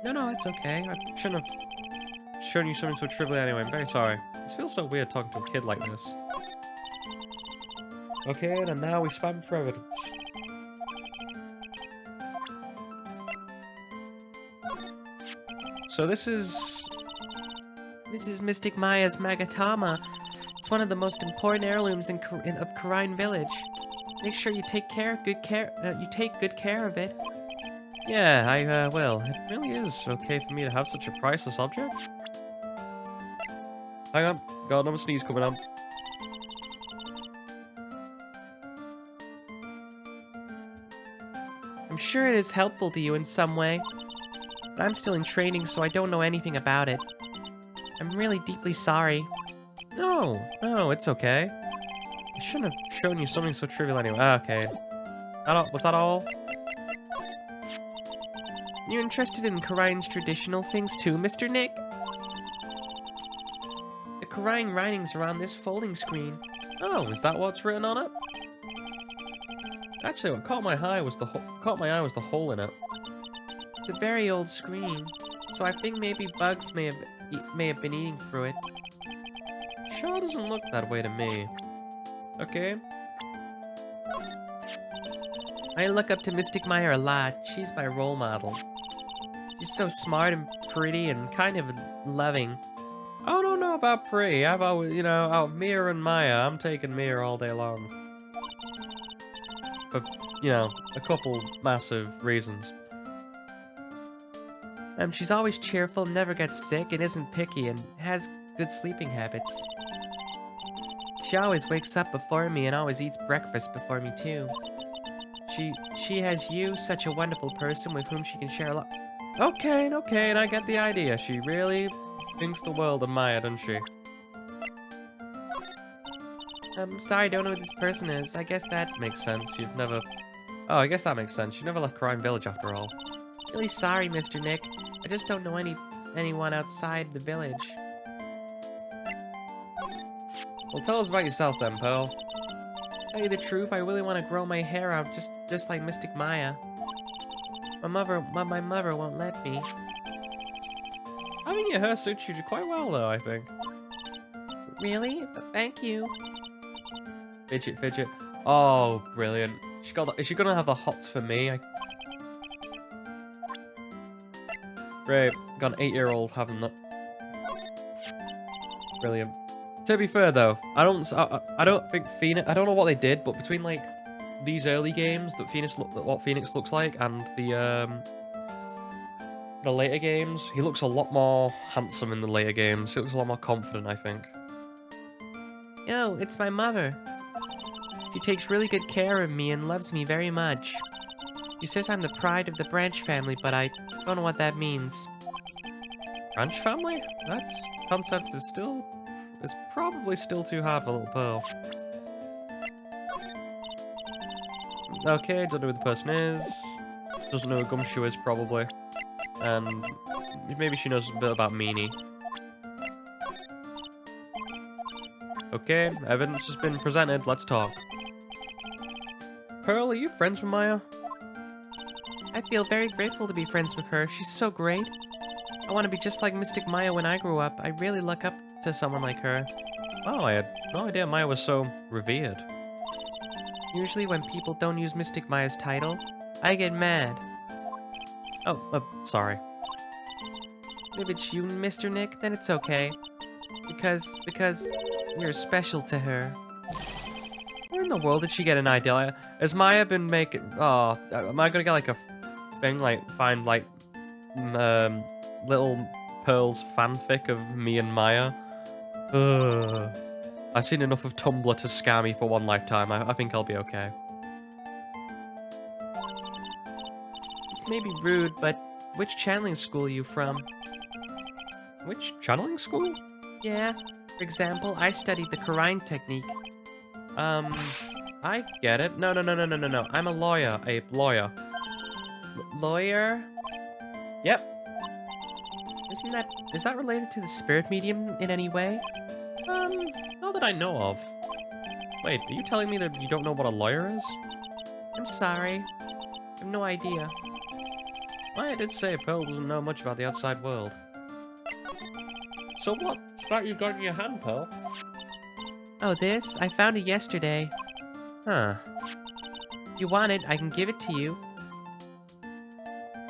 No, it's okay. I shouldn't have shown you something so trivial anyway. I'm very sorry. This feels so weird talking to a kid like this. Okay, and now we spam for evidence. So this is
Mystic Maya's Magatama. It's one of the most important heirlooms of Kerain Village. Make sure you take good care of it.
Yeah, I will. It really is okay for me to have such a priceless object. Hang on, got another sneeze coming on.
I'm sure it is helpful to you in some way, but I'm still in training, so I don't know anything about it. I'm really deeply sorry.
No, it's okay. I shouldn't have shown you something so trivial anyway. Okay. Was that all?
You're interested in Kerain's traditional things too, Mr. Nick? The Kerain writings are on this folding screen.
Oh, is that what's written on it? Actually, what caught my eye was the hole in it.
It's a very old screen, so I think maybe bugs may have been eating through it.
Sure doesn't look that way to me. Okay.
I look up to Mystic Maya a lot. She's my role model. She's so smart and pretty and kind of loving.
I don't know about pretty. I've always, you know, out of Mia and Maya, I'm taking Mia all day long. For, you know, a couple massive reasons.
She's always cheerful, never gets sick, and isn't picky, and has good sleeping habits. She always wakes up before me and always eats breakfast before me too. She has you, such a wonderful person with whom she can share a lot.
Okay, and I get the idea. She really thinks the world of Maya, doesn't she?
I'm sorry, I don't know who this person is. I guess that
Makes sense. You've never... Oh, I guess that makes sense. You never left Kerain Village after all.
Really sorry, Mr. Nick. I just don't know anyone outside the village.
Well, tell us about yourself then, Pearl.
Tell you the truth, I really want to grow my hair out just like Mystic Maya. My mother won't let me.
Having your hair suits you quite well, though, I think.
Really? Thank you.
Fidget. Oh, brilliant. Is she gonna have the hots for me? Great. Got an 8-year-old having that. Brilliant. To be fair, though, I don't think Phoenix... I don't know what they did, but between, like, these early games, what Phoenix looks like, and the later games, he looks a lot more handsome in the later games. He looks a lot more confident, I think.
Yo, it's my mother. She takes really good care of me and loves me very much. She says I'm the pride of the Branch family, but I don't know what that means.
Branch family? That concept is probably still too hard for little Pearl. Okay, don't know who the person is. Doesn't know who Gumshoe is, probably. And maybe she knows a bit about Meanie. Okay, evidence has been presented. Let's talk. Pearl, are you friends with Maya?
I feel very grateful to be friends with her. She's so great. I want to be just like Mystic Maya when I grew up. I really look up to someone like her.
Oh, I had no idea Maya was so revered.
Usually when people don't use Mystic Maya's title, I get mad.
Oh, sorry.
If it's you, Mr. Nick, then it's okay. Because you're special to her.
Where in the world did she get an idea? Has Maya been making... Oh, am I gonna get like a thing, like, find like... Little Pearl's fanfic of me and Maya? Ugh. I've seen enough of Tumblr to scare me for one lifetime. I think I'll be okay.
This may be rude, but which channeling school are you from?
Which channeling school?
Yeah. For example, I studied the Kerain technique.
I get it. No. I'm a lawyer. A lawyer.
Lawyer?
Yep.
Is that related to the spirit medium in any way?
Not that I know of. Wait, are you telling me that you don't know what a lawyer is?
I'm sorry. I have no idea.
Maya did say Pearl doesn't know much about the outside world. So what's that you've got in your hand, Pearl?
Oh, this? I found it yesterday.
Huh.
If you want it, I can give it to you.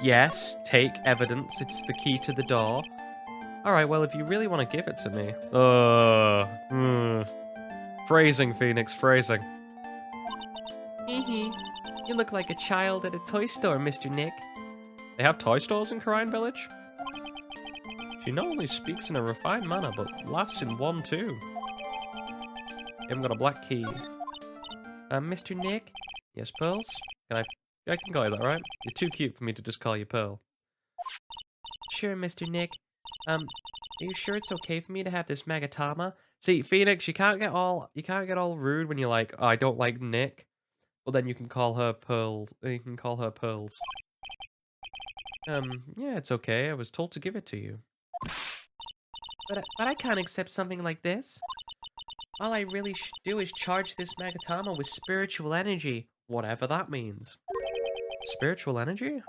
Yes, take evidence. It's the key to the door. Alright, well, if you really want to give it to me... Phrasing, Phoenix, phrasing.
Hee. You look like a child at a toy store, Mr. Nick.
They have toy stores in Kerain Village? She not only speaks in a refined manner, but laughs in one too. You haven't got a black key.
Mr. Nick?
Yes, Pearls? I can call you that, right? You're too cute for me to just call you Pearl.
Sure, Mr. Nick. Are you sure it's okay for me to have this Magatama?
See, Phoenix, you can't get all rude when you're like, oh, I don't like Nick. But then you can call her Pearls. You can call her Pearls. Yeah, it's okay. I was told to give it to you.
But I can't accept something like this. All I really should do is charge this Magatama with spiritual energy.
Whatever that means. Spiritual energy?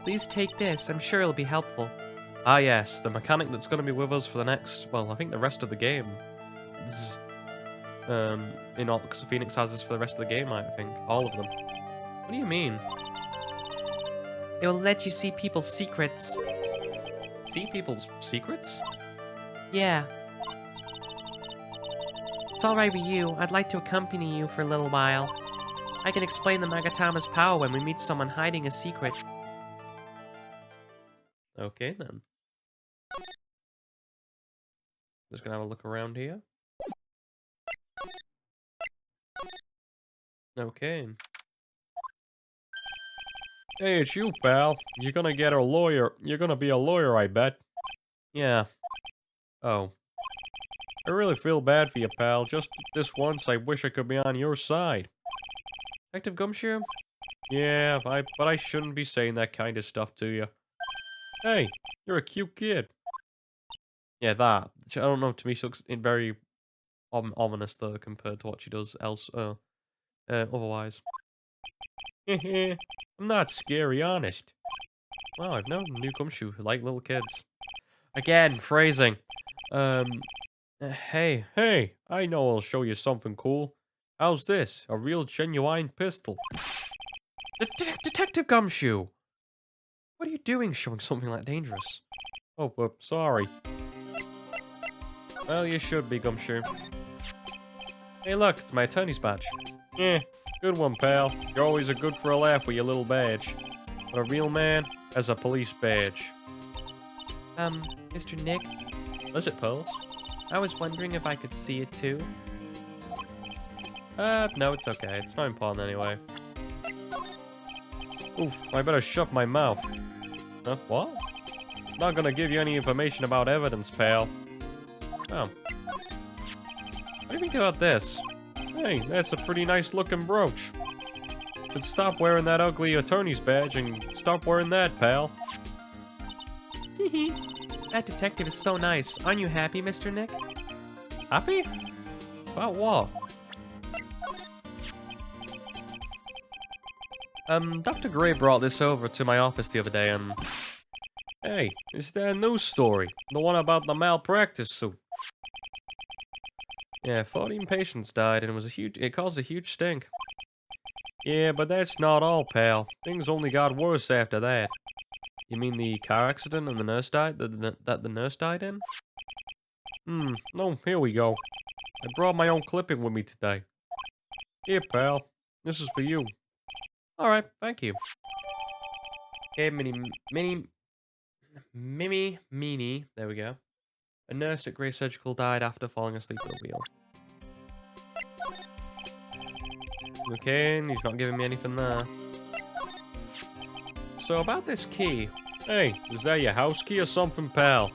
Please take this. I'm sure it'll be helpful.
Ah, yes, the mechanic that's going to be with us for the next, well, I think the rest of the game. Because Phoenix has this for the rest of the game, I think. All of them. What do you mean?
It will let you see people's secrets.
See people's secrets?
Yeah. It's alright with you. I'd like to accompany you for a little while. I can explain the Magatama's power when we meet someone hiding a secret.
Okay, then. Just gonna have a look around here. Okay. Hey, it's you, pal. You're gonna get a lawyer. You're gonna be a lawyer, I bet. Yeah. Oh. I really feel bad for you, pal. Just this once, I wish I could be on your side. Detective Gumshoe? Yeah, but I shouldn't be saying that kind of stuff to you. Hey, you're a cute kid. Yeah, that. I don't know, to me she looks very ominous, though, compared to what she does otherwise. I'm not scary, honest. Wow, I've known new Gumshoe who like little kids. Again, phrasing. Hey, I know I'll show you something cool. How's this? A real genuine pistol. Detective Gumshoe! What are you doing showing something that dangerous? Oh, sorry. Well, you should be, Gumshoe. Hey, look, it's my attorney's badge. Yeah, good one, pal. You're always a good for a laugh with your little badge. But a real man has a police badge.
Mr. Nick,
Was it Pearls?
I was wondering if I could see it too.
No, it's okay. It's not important anyway. Oof, I better shut my mouth. What? Not gonna give you any information about evidence, pal. Oh. What do you think about this? Hey, that's a pretty nice looking brooch. Should stop wearing that ugly attorney's badge and stop wearing that, pal.
That detective is so nice. Aren't you happy, Mr. Nick?
Happy? About what? Dr. Gray brought this over to my office the other day and... Hey, it's that news story. The one about the malpractice suit. Yeah, 14 patients died and it caused a huge stink. Yeah, but that's not all, pal. Things only got worse after that. You mean the car accident and the nurse died? That the nurse died in? No, here we go. I brought my own clipping with me today. Here, pal. This is for you. Alright, thank you. Okay, Mimi, there we go. A nurse at Gray Surgical died after falling asleep at a wheel. Okay, and he's not giving me anything there. So about this key. Hey, is that your house key or something, pal?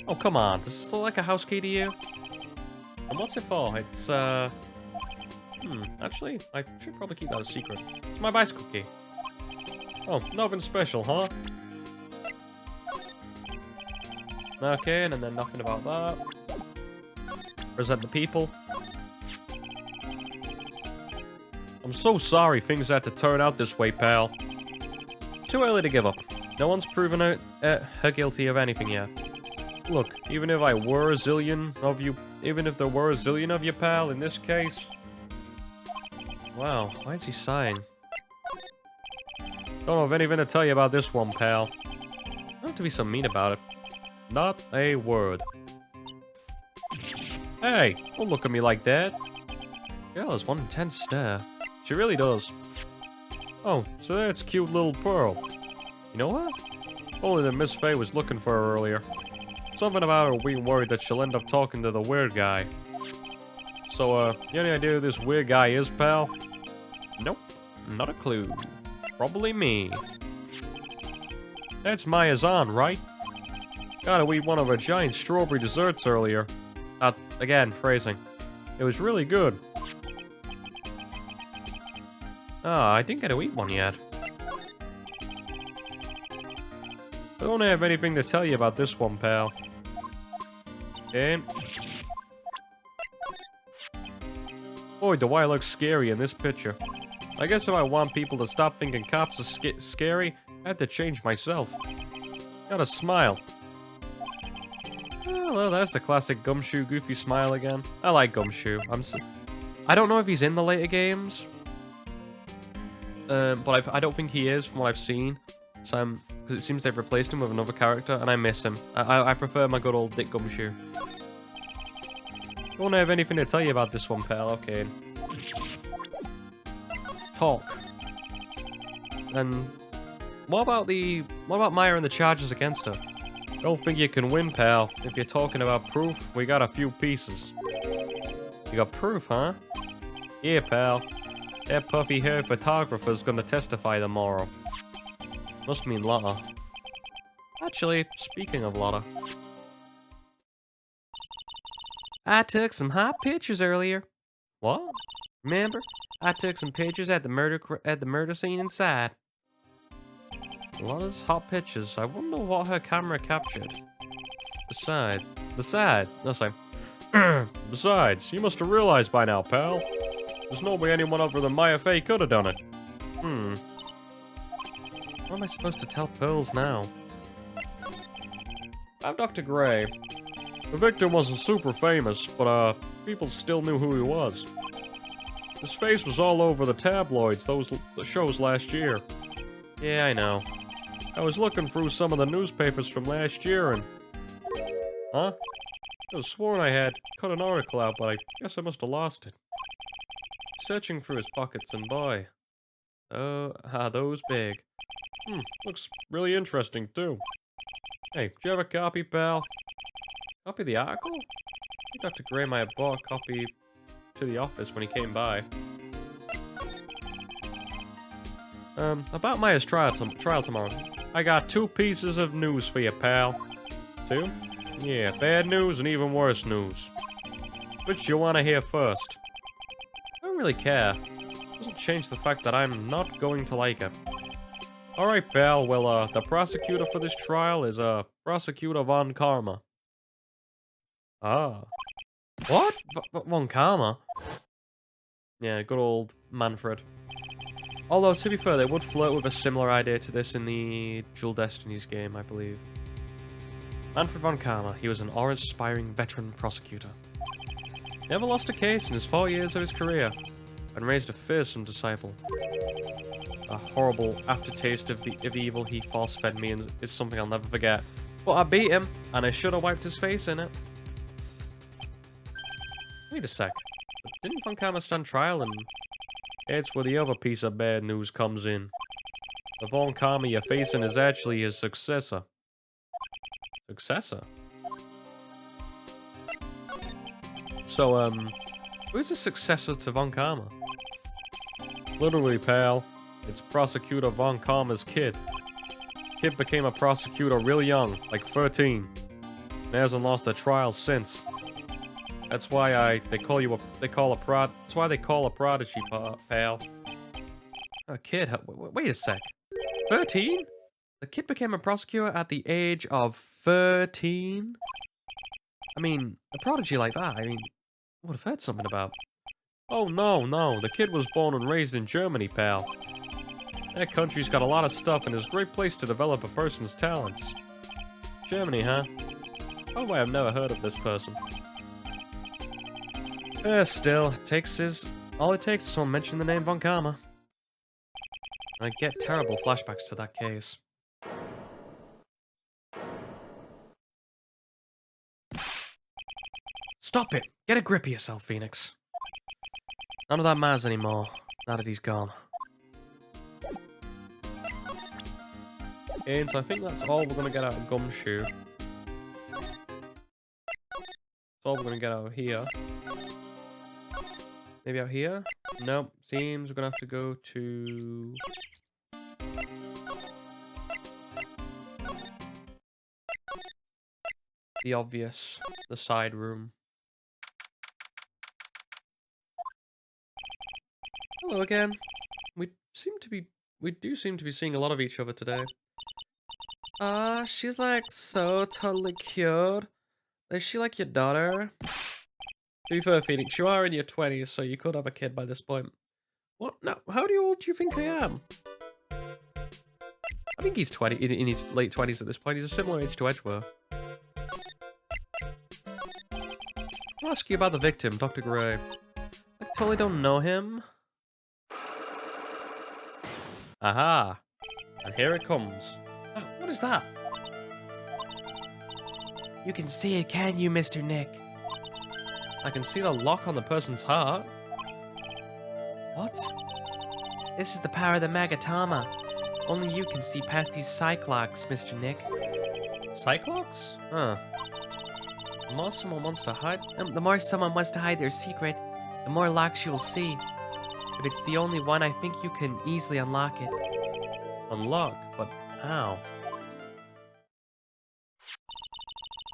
Oh, come on. Does this look like a house key to you? And what's it for? It's, actually, I should probably keep that a secret. It's my bicycle key. Oh, nothing special, huh? Okay, and then nothing about that. Present the people. I'm so sorry things had to turn out this way, pal. It's too early to give up. No one's proven her guilty of anything yet. Look, even if there were a zillion of you, pal, in this case... Wow, why is he sighing? Don't know of anything to tell you about this one, pal. Don't have to be so mean about it. Not a word. Hey, don't look at me like that. Girl has one intense stare. She really does. Oh, so that's cute little Pearl. You know what? Only that Miss Faye was looking for her earlier. Something about her being worried that she'll end up talking to the weird guy. So, you any idea who this weird guy is, pal? Nope, not a clue. Probably me. That's Maya's aunt, right? Gotta eat one of her giant strawberry desserts earlier. Again, phrasing. It was really good. Ah, I didn't get to eat one yet. I don't have anything to tell you about this one, pal. Okay. Boy, do I look scary in this picture. I guess if I want people to stop thinking cops are scary, I have to change myself. Gotta smile. Oh, well, that's the classic Gumshoe goofy smile again. I like Gumshoe. I don't know if he's in the later games. But I don't think he is from what I've seen. So because it seems they've replaced him with another character, and I miss him. I prefer my good old Dick Gumshoe. Don't have anything to tell you about this one, pal. Okay. Talk. And what about Maya and the charges against her? Don't think you can win, pal. If you're talking about proof, we got a few pieces. You got proof, huh? Yeah, pal. That puffy-haired photographer's gonna testify tomorrow. Must mean Lotta. Actually, speaking of Lotta.
I took some hot pictures earlier.
What?
Remember? I took some pictures at the murder scene inside.
Lotta's hot pictures. I wonder what her camera captured. Besides, you must have realized by now, pal. There's no way anyone other than Maya Fey could have done it. What am I supposed to tell Pearls now? I'm Dr. Gray. The victim wasn't super famous, but people still knew who he was. His face was all over the tabloids, the shows last year. Yeah, I know. I was looking through some of the newspapers from last year and... Huh? I was sworn I had cut an article out, but I guess I must have lost it. Searching through his pockets and boy. Oh, those big. Looks really interesting too.
Hey, do you have a copy, pal? Copy of the article? I think Dr. Gray might have bought a copy to the office when he came by. About Maya's trial tomorrow. I got 2 pieces of news for you, pal. 2? Yeah, bad news and even worse news. Which you want to hear first? I don't really care. Doesn't change the fact that I'm not going to like it. Alright, pal. Well, the prosecutor for this trial is, Prosecutor Von Karma. Ah. What? Von Karma? Yeah, good old Manfred. Although, to be fair, they would flirt with a similar idea to this in the Dual Destinies game, I believe. Manfred von Karma. He was an awe-inspiring veteran prosecutor. Never lost a case in his 4 years of his career, and raised a fearsome disciple. A horrible aftertaste of the evil he force-fed me is something I'll never forget. But I beat him, and I should have wiped his face in it. Wait a sec. But didn't Von Karma stand trial and... It's where the other piece of bad news comes in. The Von Karma you're facing is actually his successor. Successor? So, who's the successor to Von Karma? Literally, pal. It's Prosecutor Von Karma's kid. Kid became a prosecutor real young, like 13. And hasn't lost a trial since. That's why they call a prodigy, pal. A kid? Wait a sec. 13? The kid became a prosecutor at the age of 13? I mean, a prodigy like that, I would have heard something about. Oh, no. The kid was born and raised in Germany, pal. That country's got a lot of stuff and is a great place to develop a person's talents. Germany, huh? By the way, I've never heard of this person. Still, all it takes is someone mention the name Von Karma. I get terrible flashbacks to that case. Stop it! Get a grip of yourself, Phoenix. None of that matters anymore, now that he's gone. And so I think that's all we're gonna get out of Gumshoe. That's all we're gonna get out of here. Maybe out here? Nope. Seems we're gonna have to go to... the obvious. The side room. Hello again. We do seem to be seeing a lot of each other today. She's like so totally cute. Is she like your daughter? To be fair, Phoenix, you are in your 20s, so you could have a kid by this point. What? No, how old do you think I am? I think he's 20, in his late 20s at this point. He's a similar age to Edgeworth. I'll ask you about the victim, Dr. Gray. I totally don't know him. Aha! And here it comes. Oh, what is that?
You can see it, can you, Mr. Nick?
I can see the lock on the person's heart.
What? This is the power of the Magatama. Only you can see past these Cyclocks, Mr. Nick.
Cyclops? Huh. The more someone wants to hide...
The more someone wants to hide their secret, the more locks you will see. But it's the only one I think you can easily unlock it.
Unlock? But how?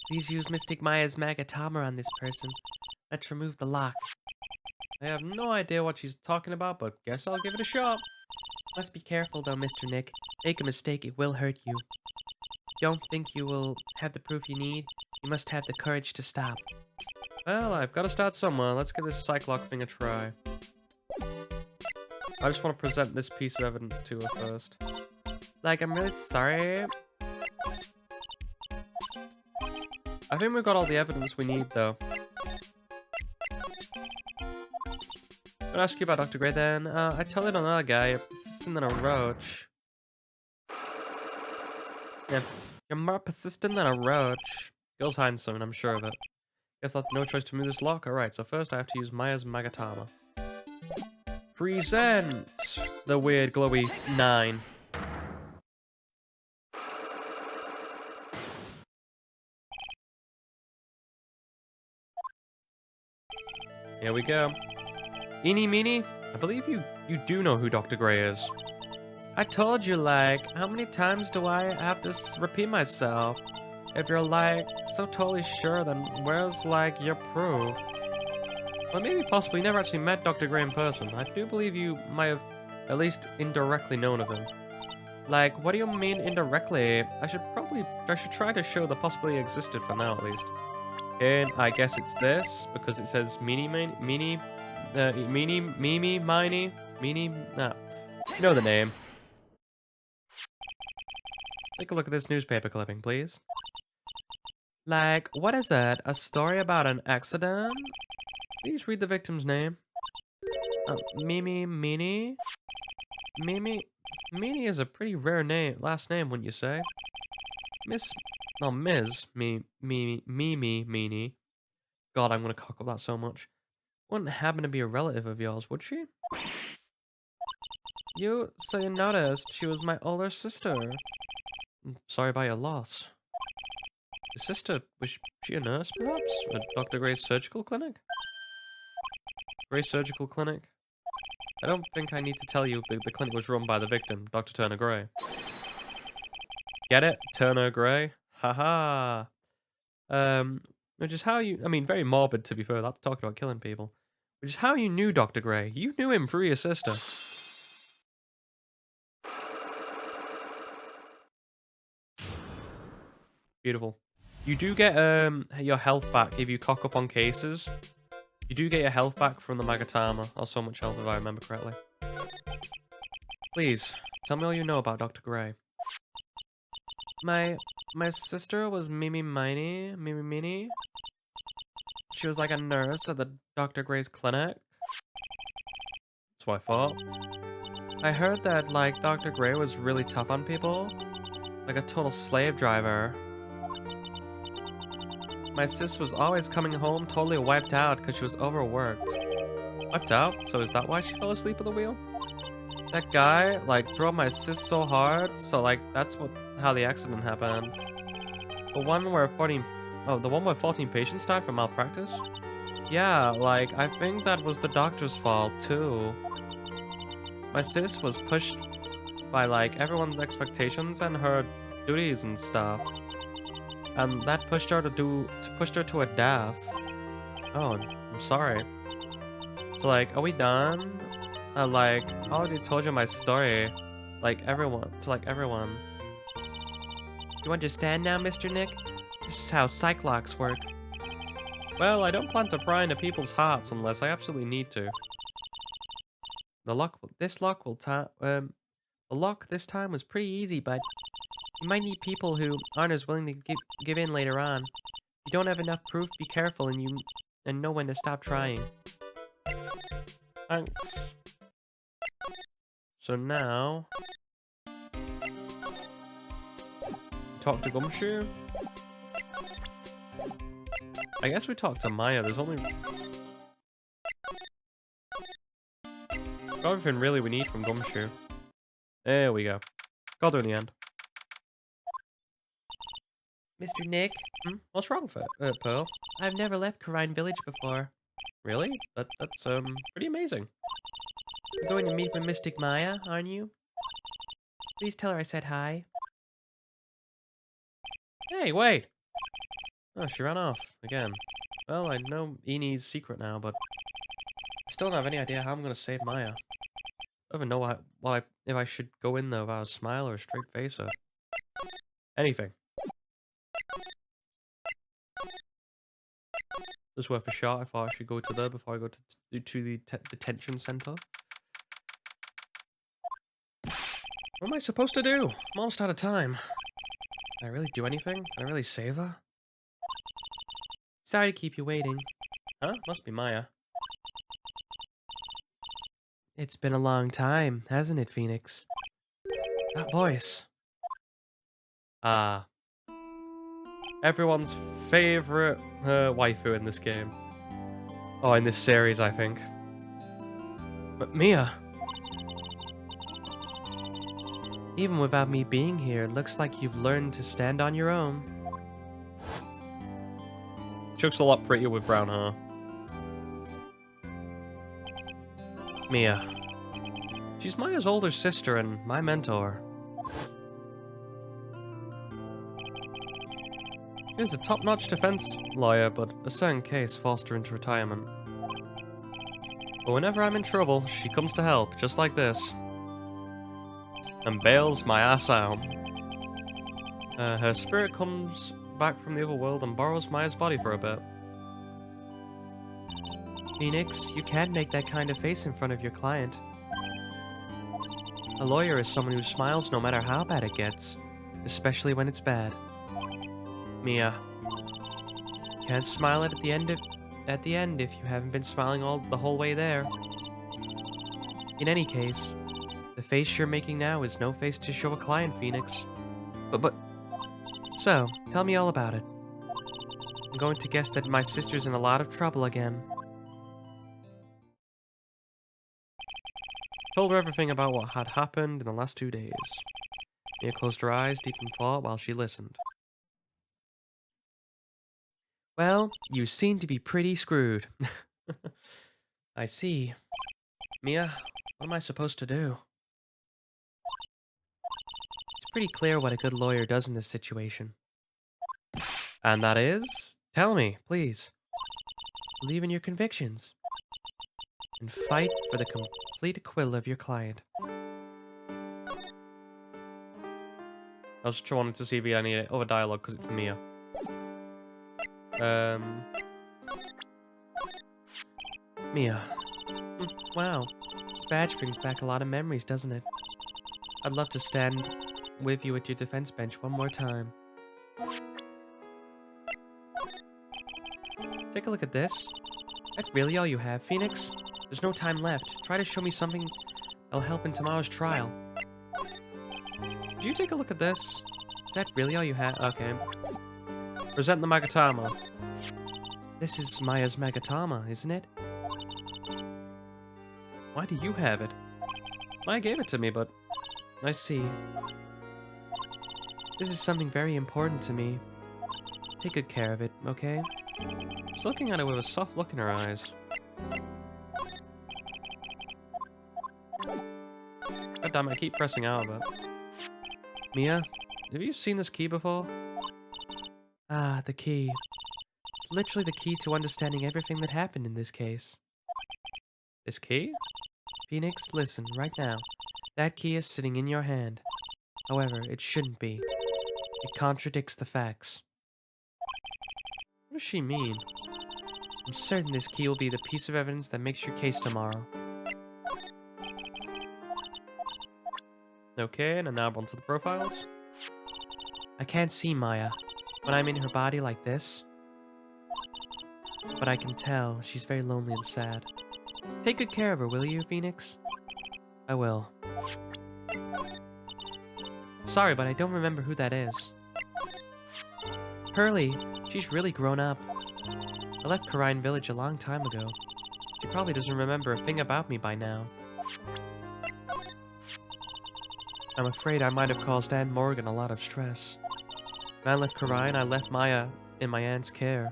Please use Mystic Maya's Magatama on this person. Let's remove the lock.
I have no idea what she's talking about, but guess I'll give it a shot.
Must be careful though, Mr. Nick. Make a mistake, it will hurt you. Don't think you will have the proof you need. You must have the courage to stop.
Well, I've got to start somewhere. Let's give this Cyclock thing a try. I just want to present this piece of evidence to her first.
Like, I'm really sorry.
I think we've got all the evidence we need, though. I'll ask you about Dr. Gray then. I totally don't know that guy. You're persistent than a roach. Yeah, you're more persistent than a roach. Girl's hiding something, I'm sure of it. Guess I'll have no choice to move this lock. Alright, so first I have to use Maya's Magatama. Present the weird glowy 9. Here we go. Eeny meeny, I believe you do know who Dr. Gray is.
I told you, like, how many times do I have to repeat myself? If you're, like, so totally sure, then where's, like, your proof?
Well, maybe possibly you never actually met Dr. Gray in person. I do believe you might have at least indirectly known of him.
Like, what do you mean indirectly?
I should try to show the possibility existed for now, at least. And I guess it's this, because it says meeny, miny. Nah. You know the name. Take a look at this newspaper clipping, please.
Like, what is it? A story about an accident?
Please read the victim's name.
Mimi, Mini?
Meany is a pretty rare last name, wouldn't you say? Ms. Meany. God, I'm gonna cock up that so much. Wouldn't happen to be a relative of yours, would she?
So you noticed she was my older sister.
I'm sorry about your loss. Your sister, was she a nurse, perhaps? At Dr. Gray's surgical clinic? Gray's surgical clinic? I don't think I need to tell you the clinic was run by the victim, Dr. Turner Gray. Get it? Turner Gray? Haha. Which is how you, I mean, very morbid to be fair, that's talking about killing people. Which is how you knew Dr. Gray. You knew him through your sister. Beautiful. You do get your health back if you cock up on cases. You do get your health back from the Magatama, or so much health if I remember correctly. Please, tell me all you know about Dr. Gray.
My sister was Mimi Mini. She was like a nurse at the Dr. Gray's clinic.
That's what I thought.
I heard that, like, Dr. Gray was really tough on people. Like a total slave driver. My sis was always coming home totally wiped out because she was overworked.
Wiped out? So is that why she fell asleep at the wheel?
That guy, like, drove my sis so hard, so, like, that's how the accident happened. The one where 14 patients died from malpractice? Yeah, like, I think that was the doctor's fault, too. My sis was pushed by, like, everyone's expectations and her duties and stuff. And that pushed her to a death.
Oh, I'm sorry.
So, like, are we done? Like, I already told you my story. To everyone. You understand now, Mr. Nick? This is how Cyclops work.
Well, I don't plan to pry into people's hearts unless I absolutely need to.
The lock this time was pretty easy, but you might need people who aren't as willing to give in later on. You don't have enough proof, be careful, and know when to stop trying.
Thanks.
So now...
Talk to Gumshoe? I guess we talked to Maya, there's only... Got everything really we need from Gumshoe. There we go. Got there in the end.
Mr. Nick?
What's wrong with it, Pearl?
I've never left Kerain Village before.
Really? That's pretty amazing.
You're going to meet with Mystic Maya, aren't you? Please tell her I said hi.
Hey, wait! Oh, she ran off again. Well, I know Eenie's secret now, but I still don't have any idea how I'm gonna save Maya. I don't even know if I should go in there without a smile or a straight face or anything. It's worth a shot. I thought I should go to there before I go to the detention center. What am I supposed to do? I'm almost out of time. Can I really do anything? Can I really save her?
Sorry to keep you waiting.
Huh? Must be Maya.
It's been a long time, hasn't it, Phoenix?
That voice. Ah. Everyone's favorite waifu in this game. Oh, in this series, I think. But Mia.
Even without me being here, it looks like you've learned to stand on your own.
She looks a lot prettier with brown hair. Mia. She's Maya's older sister and my mentor. She was a top-notch defense lawyer, but a certain case forced her into retirement. But whenever I'm in trouble, she comes to help, just like this. And bails my ass out. Her spirit comes back from the other world and borrows Maya's body for a bit.
Phoenix, you can't make that kind of face in front of your client. A lawyer is someone who smiles no matter how bad it gets, especially when it's bad.
Mia.
Can't smile at the end if you haven't been smiling the whole way there. In any case, the face you're making now is no face to show a client, Phoenix. So, tell me all about it. I'm going to guess that my sister's in a lot of trouble again.
Told her everything about what had happened in the last 2 days. Mia closed her eyes deep in thought while she listened.
Well, you seem to be pretty screwed.
I see. Mia, what am I supposed to do?
It's pretty clear what a good lawyer does in this situation.
And that is? Tell me, please.
Believe in your convictions. And fight for the complete acquittal of your client.
I was just wanting to see if he had any other dialogue because it's Mia.
Mia. Wow. This badge brings back a lot of memories, doesn't it? I'd love to stand with you at your defense bench one more time. Take a look at this. Is that really all you have, Phoenix? There's no time left. Try to show me something that'll help in tomorrow's trial.
Did you take a look at this?
Is that really all you have? Okay.
Present the Magatama.
This is Maya's Magatama, isn't it?
Why do you have it? Maya gave it to me, but...
I see. This is something very important to me. Take good care of it, okay?
She's looking at it with a soft look in her eyes. God damn it, I keep pressing out of it. Mia, have you seen this key before?
Ah, the key. It's literally the key to understanding everything that happened in this case.
This key?
Phoenix, listen, right now. That key is sitting in your hand. However, it shouldn't be. It contradicts the facts.
What does she mean?
I'm certain this key will be the piece of evidence that makes your case tomorrow.
Okay, and now onto the profiles.
I can't see Maya when I'm in her body like this. But I can tell she's very lonely and sad. Take good care of her, will you, Phoenix? I will. Sorry, but I don't remember who that is. Pearly, she's really grown up. I left Kerain Village a long time ago. She probably doesn't remember a thing about me by now. I'm afraid I might have caused Aunt Morgan a lot of stress. When I left Kerain, I left Maya in my aunt's care.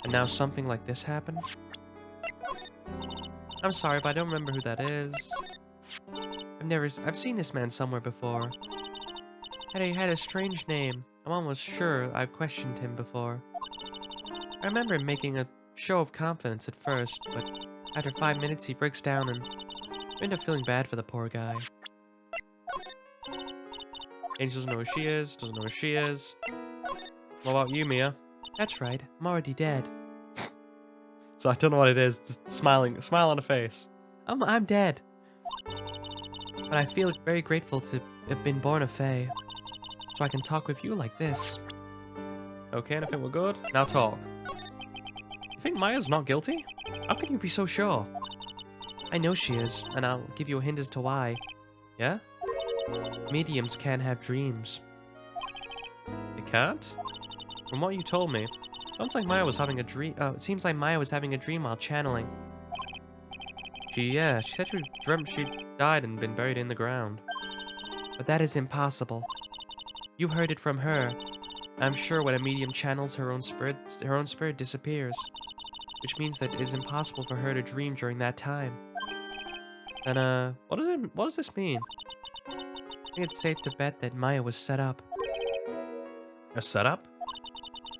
And now something like this happened? I'm sorry, but I don't remember who that is. I've seen this man somewhere before. He had a strange name. I'm almost sure I've questioned him before. I remember him making a show of confidence at first, but after 5 minutes he breaks down and I end up feeling bad for the poor guy.
Angel doesn't know who she is, doesn't know who she is. What about you, Mia?
That's right, I'm already dead.
So I don't know what it is. Just smile on her face.
I'm dead. But I feel very grateful to have been born a Fae, so I can talk with you like this.
Okay, and I think we're good. Now talk. You think Maya's not guilty? How can you be so sure?
I know she is, and I'll give you a hint as to why.
Yeah?
Mediums can have dreams.
They can't? From what you told me, sounds like Maya was having a dream.
It seems like Maya was having a dream while channeling.
She said she dreamt she died and been buried in the ground.
But that is impossible. You heard it from her. I'm sure when a medium channels her own spirit disappears. Which means that it is impossible for her to dream during that time. Then, what does this mean? I think it's safe to bet that Maya was set up.
A setup?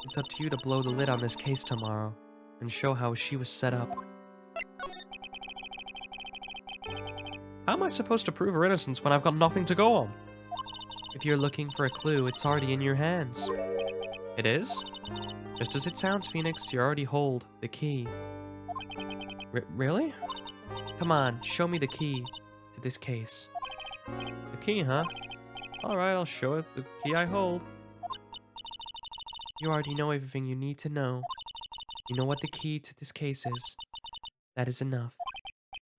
It's up to you to blow the lid on this case tomorrow and show how she was set up.
How am I supposed to prove her innocence when I've got nothing to go on?
If you're looking for a clue, it's already in your hands.
It is?
Just as it sounds, Phoenix, you already hold the key.
Really?
Come on, show me the key to this case.
The key, huh? Alright, I'll show it. The key I hold.
You already know everything you need to know. You know what the key to this case is. That is enough.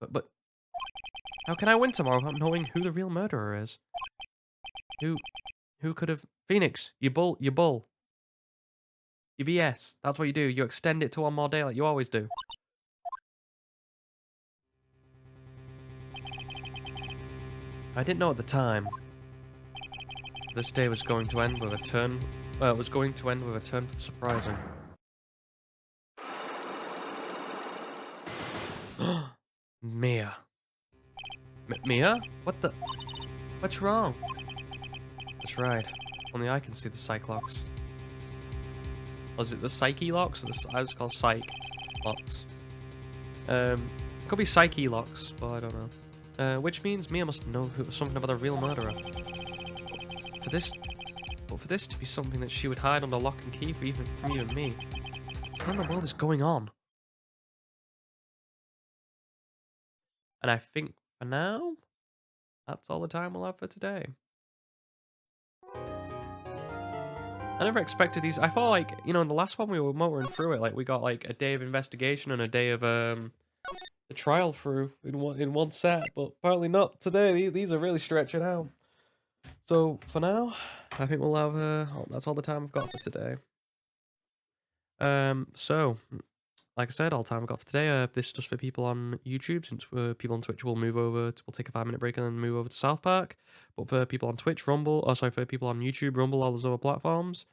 But how can I win tomorrow without knowing who the real murderer is? Who could have... Phoenix, you bull. You BS. That's what you do. You extend it to one more day like you always do. I didn't know at the time. This day was going to end with a turn... Well, it was going to end with a turn for the surprising. Mia. Mia? What the... What's wrong? That's right. Only I can see the psych locks. Was it the psyche locks? I was called psych locks. Could be psyche locks, but I don't know. Which means Mia must know something about the real murderer. For this to be something that she would hide under lock and key from you and me. What in the world is going on? And I think for now, that's all the time we'll have for today. I never expected these. I thought, like, you know, in the last one we were motoring through it, like we got like a day of investigation and a day of the trial through in one set, but apparently not today. These are really stretching out. So for now, I think we'll have that's all the time I've got for today. So like I said, all the time I've got for today. This is just for people on YouTube, since people on Twitch will move over. We'll take a 5-minute break and then move over to South Park. But for people on Twitch, Rumble, for people on YouTube, Rumble, all those other platforms,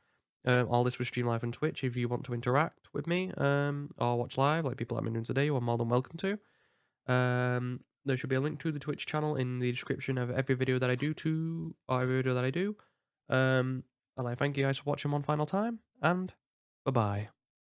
all this was streamed live on Twitch. If you want to interact with me, or watch live, like people like me doing today, you are more than welcome to. There should be a link to the Twitch channel in the description of every video that I do. And I thank you guys for watching one final time, and bye-bye.